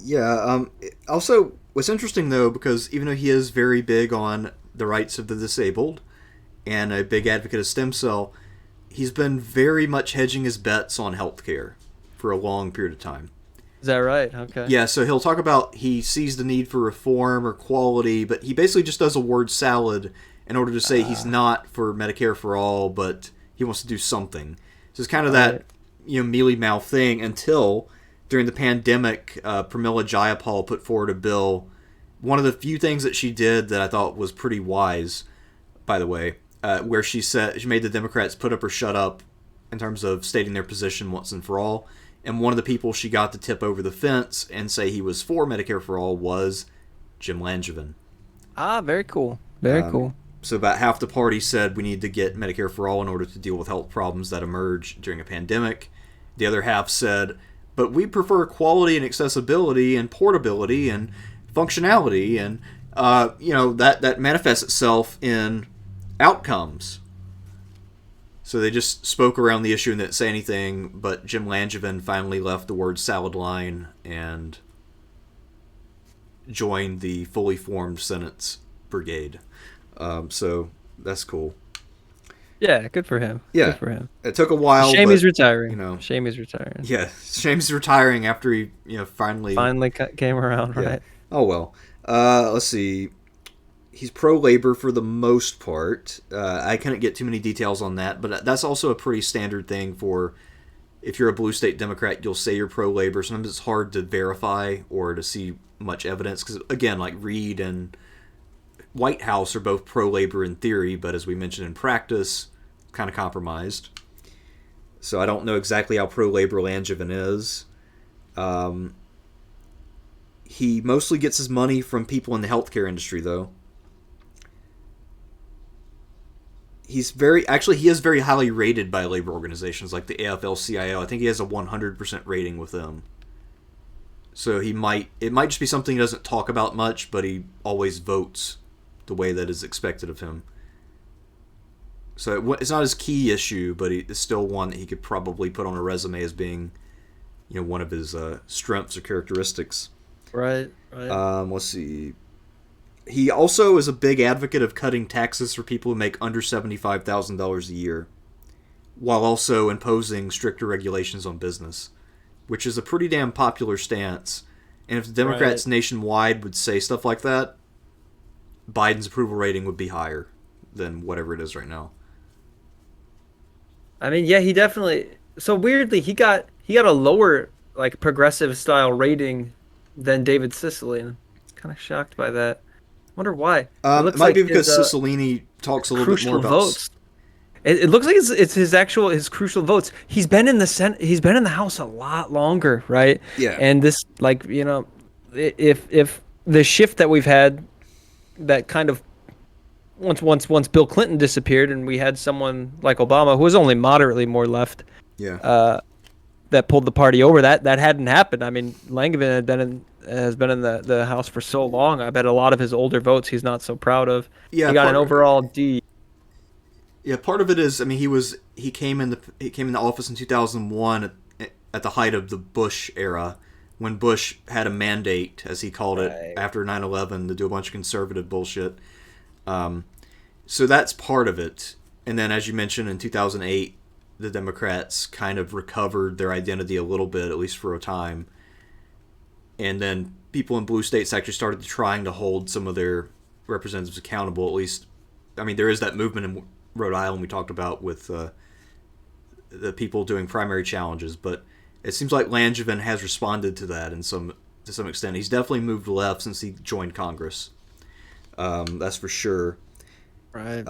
Yeah. Also, what's interesting, though, because even though he is very big on the rights of the disabled and a big advocate of stem cell, he's been very much hedging his bets on healthcare for a long period of time. Is that right? Okay. Yeah, so he'll talk about he sees the need for reform or quality, but he basically just does a word salad in order to say he's not for Medicare for all, but he wants to do something. So it's kind of that mealy-mouth thing until during the pandemic, Pramila Jayapal put forward a bill. One of the few things that she did that I thought was pretty wise, by the way, where she made the Democrats put up or shut up in terms of stating their position once and for all. And one of the people she got to tip over the fence and say he was for Medicare for all was Jim Langevin. Ah, very cool. Very cool. So about half the party said we need to get Medicare for all in order to deal with health problems that emerge during a pandemic. The other half said, but we prefer quality and accessibility and portability and functionality, and that manifests itself in outcomes. So they just spoke around the issue and didn't say anything, but Jim Langevin finally left the word salad line and joined the fully formed Senate's brigade. So that's cool. Yeah, good for him. Yeah. Good for him. It took a while. Shame but, he's retiring. You know, Shame he's retiring. yeah, shame he's retiring after he, finally came around, yeah. right? Oh well. Let's see. He's pro-labor for the most part. I couldn't get too many details on that, but that's also a pretty standard thing for if you're a blue state Democrat, you'll say you're pro-labor. Sometimes it's hard to verify or to see much evidence because, again, like Reid and Whitehouse are both pro-labor in theory, but as we mentioned in practice, kind of compromised. So I don't know exactly how pro-labor Langevin is. He mostly gets his money from people in the healthcare industry, though. He is very highly rated by labor organizations like the AFL-CIO. I think he has a 100% rating with them. So it might just be something he doesn't talk about much, but he always votes the way that is expected of him. So it's not his key issue, but it's still one that he could probably put on a resume as being, one of his strengths or characteristics. Right. Let's see. He also is a big advocate of cutting taxes for people who make under $75,000 a year, while also imposing stricter regulations on business, which is a pretty damn popular stance. And if the Democrats nationwide would say stuff like that, Biden's approval rating would be higher than whatever it is right now. I mean, yeah, he definitely. So weirdly, he got a lower progressive style rating than David Cicilline. Kind of shocked by that. Wonder why. It might be because Cicilline talks a little bit more about votes. It looks like it's his crucial votes. He's been in the Senate. He's been in the House a lot longer, right? Yeah. And this, if the shift that we've had, that kind of once Bill Clinton disappeared and we had someone like Obama who was only moderately more left. Yeah. That pulled the party over. That hadn't happened. I mean, Langevin has been in the House for so long. I bet a lot of his older votes he's not so proud of. Yeah, he got an overall D. Yeah, part of it is, I mean, he came in the office in 2001 at the height of the Bush era, when Bush had a mandate, as he called it, after 9/11 to do a bunch of conservative bullshit. So that's part of it. And then, as you mentioned, in 2008, the Democrats kind of recovered their identity a little bit, at least for a time. And then people in blue states actually started trying to hold some of their representatives accountable, at least. I mean, there is that movement in Rhode Island we talked about with the people doing primary challenges, but it seems like Langevin has responded to that to some extent. He's definitely moved left since he joined Congress. That's for sure. Right.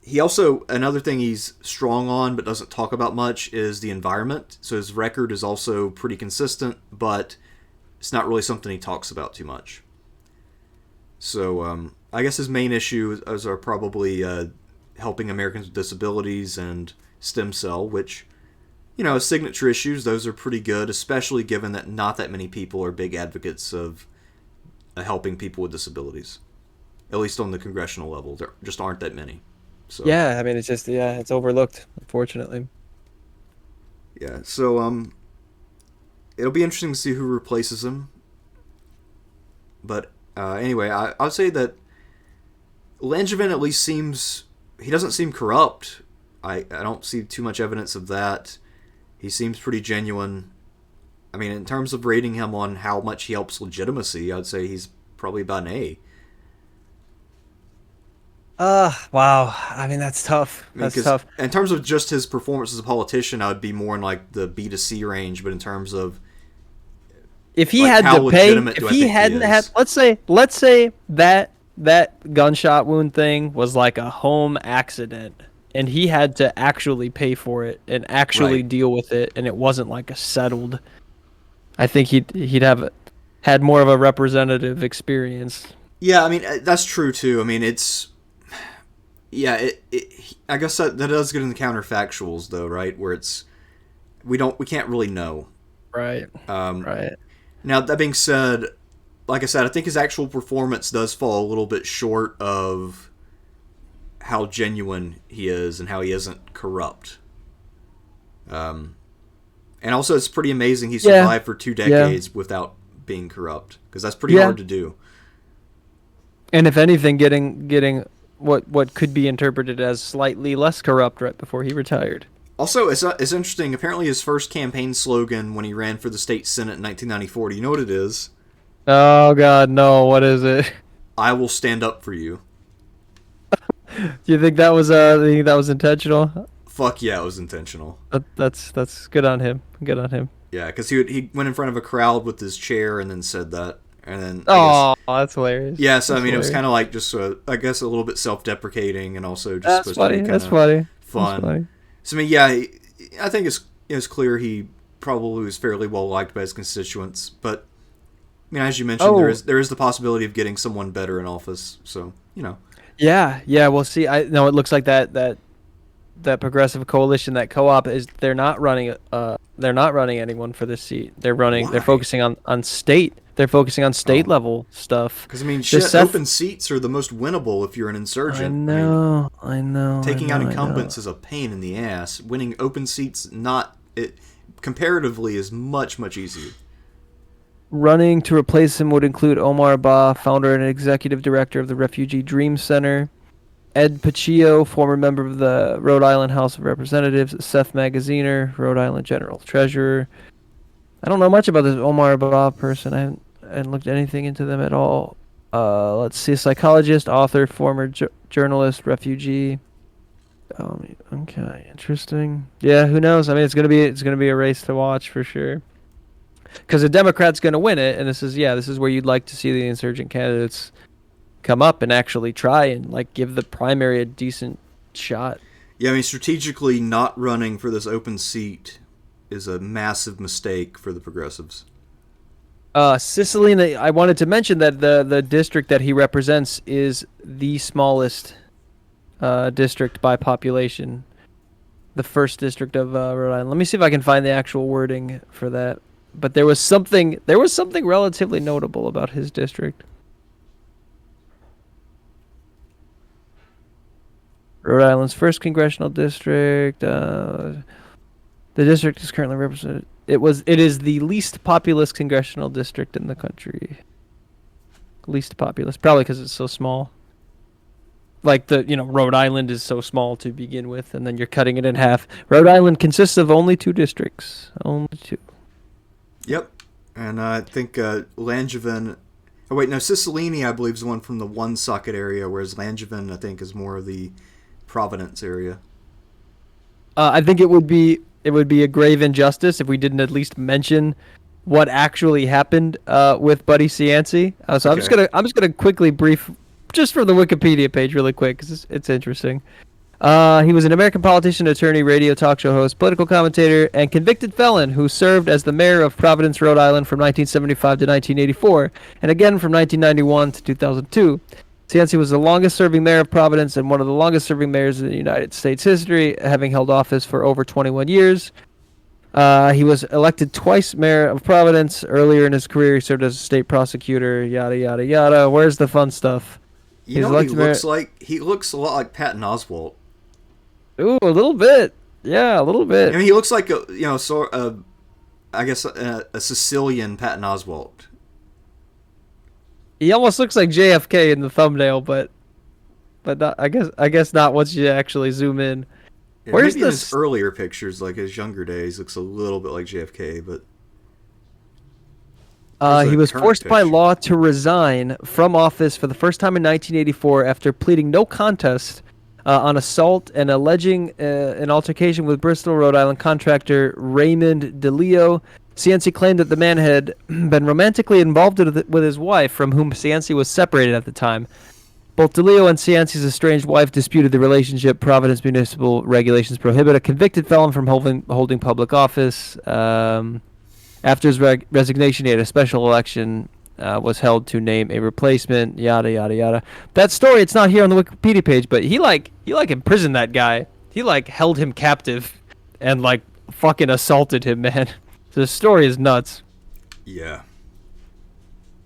He also, another thing he's strong on but doesn't talk about much is the environment. So his record is also pretty consistent, but it's not really something he talks about too much. So I guess his main issues are probably helping Americans with disabilities and stem cell, which, signature issues, those are pretty good, especially given that not that many people are big advocates of helping people with disabilities. At least on the congressional level. There just aren't that many. So, yeah, I mean, it's just, it's overlooked, unfortunately. Yeah, so it'll be interesting to see who replaces him. But anyway, I would say that Langevin at least he doesn't seem corrupt. I don't see too much evidence of that. He seems pretty genuine. I mean, in terms of rating him on how much he helps legitimacy, I'd say he's probably about an A. Wow. I mean, that's tough. That's tough. In terms of just his performance as a politician, I would be more in the B to C range. But in terms of if he had to pay, if he hadn't had, let's say that gunshot wound thing was like a home accident, and he had to actually pay for it and actually deal with it, and it wasn't like a settled. I think he'd have had more of a representative experience. Yeah, I mean that's true too. I mean it's. Yeah, I guess that does get into counterfactuals though, right? Where we can't really know. Right. Right. Now that being said, like I said, I think his actual performance does fall a little bit short of how genuine he is and how he isn't corrupt. And also, it's pretty amazing he survived for 2 decades without being corrupt, because that's pretty hard to do. And if anything, getting what could be interpreted as slightly less corrupt right before he retired. Also, it's interesting. Apparently, his first campaign slogan when he ran for the state senate in 1994. Do you know what it is? Oh God, no! What is it? I will stand up for you. Do you think that was intentional? Fuck yeah, it was intentional. That's good on him. Good on him. Yeah, because he went in front of a crowd with his chair and then said that, and then that's hilarious. Yeah, so That's I mean, hilarious. it was kind of like just I guess a little bit self-deprecating and also just That's supposed to funny. be That's kind of funny. fun. That's funny. So I mean, yeah, I think it's clear he probably was fairly well liked by his constituents, but I mean, as you mentioned, there is the possibility of getting someone better in office. So Yeah. Well, see, it looks like that progressive coalition, that co-op they're not running anyone for this seat. They're focusing on state. They're focusing on state level stuff. Because I mean, open seats are the most winnable if you're an insurgent. I know. Taking out incumbents is a pain in the ass. Winning open seats, comparatively, is much easier. Running to replace him would include Omar Ba, founder and executive director of the Refugee Dream Center, Ed Paccio, former member of the Rhode Island House of Representatives, Seth Magaziner, Rhode Island General Treasurer. I don't know much about this Omar Ba person. I haven't looked anything into them at all. Let's see, psychologist, author, former journalist, refugee. Okay, interesting. Yeah, who knows? I mean, it's gonna be a race to watch for sure. Because the Democrat's gonna win it, and this is where you'd like to see the insurgent candidates come up and actually try and give the primary a decent shot. Yeah, I mean, strategically not running for this open seat is a massive mistake for the progressives. Cicilline, I wanted to mention that the district that he represents is the smallest district by population. The first district of Rhode Island. Let me see if I can find the actual wording for that. But there was something relatively notable about his district. Rhode Island's first congressional district. The district is currently represented. It is the least populous congressional district in the country. Least populous, probably because it's so small. Rhode Island is so small to begin with, and then you're cutting it in half. Rhode Island consists of only 2 districts. Only 2. Yep, and I think Langevin. Oh wait, no, Cicilline I believe is the one from the Woonsocket area, whereas Langevin I think is more of the Providence area. I think it would be a grave injustice if we didn't at least mention what actually happened with Buddy Cianci. So okay. I'm just gonna quickly brief just from the Wikipedia page really quick because it's interesting. He was an American politician, attorney, radio talk show host, political commentator, and convicted felon who served as the mayor of Providence, Rhode Island from 1975 to 1984, and again from 1991 to 2002. Cianci was the longest-serving mayor of Providence and one of the longest-serving mayors in the United States history, having held office for over 21 years. He was elected twice mayor of Providence. Earlier in his career, he served as a state prosecutor, yada, yada, yada. Where's the fun stuff? You know what he looks like? He looks a lot like Patton Oswalt. Ooh, a little bit. Yeah, a little bit. I mean, he looks like a Sicilian Patton Oswalt. He almost looks like JFK in the thumbnail, but not, I guess not once you actually zoom in. Yeah, where's maybe in his earlier pictures, like his younger days, looks a little bit like JFK, but he was forced by law to resign from office for the first time in 1984 after pleading no contest on assault and alleging an altercation with Bristol, Rhode Island contractor Raymond DeLeo. Cianci claimed that the man had been romantically involved with his wife, from whom Cianci was separated at the time. Both DeLeo and Cianci's estranged wife disputed the relationship. Providence municipal regulations prohibit a convicted felon from holding public office. After his resignation, he had a special election was held to name a replacement, yada, yada, yada. That story, it's not here on the Wikipedia page, but he imprisoned that guy. He held him captive and fucking assaulted him, man. The story is nuts. Yeah.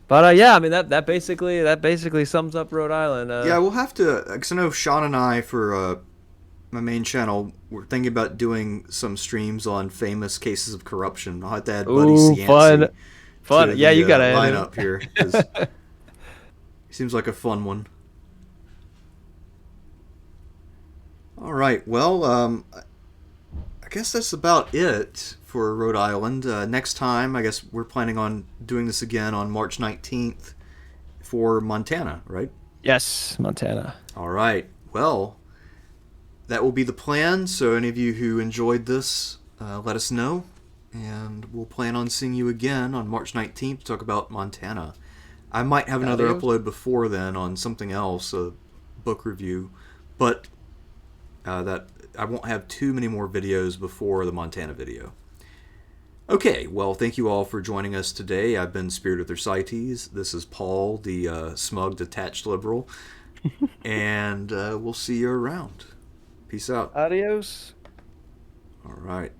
But yeah, I mean that basically sums up Rhode Island. Yeah, we'll have to, because I know Sean and I for my main channel, we're thinking about doing some streams on famous cases of corruption. I'll have to add Buddy Cianci. Fun. Yeah, you gotta line up here. Seems like a fun one. All right. Well, I guess that's about it for Rhode Island. Next time, I guess we're planning on doing this again on March 19th for Montana, right? Yes, Montana. All right. Well, that will be the plan. So any of you who enjoyed this, let us know. And we'll plan on seeing you again on March 19th to talk about Montana. I might have another upload before then on something else, a book review. But that I won't have too many more videos before the Montana video. Okay, well, thank you all for joining us today. I've been Spirit of Thersites. This is Paul, the smug, detached liberal. And we'll see you around. Peace out. Adios. All right.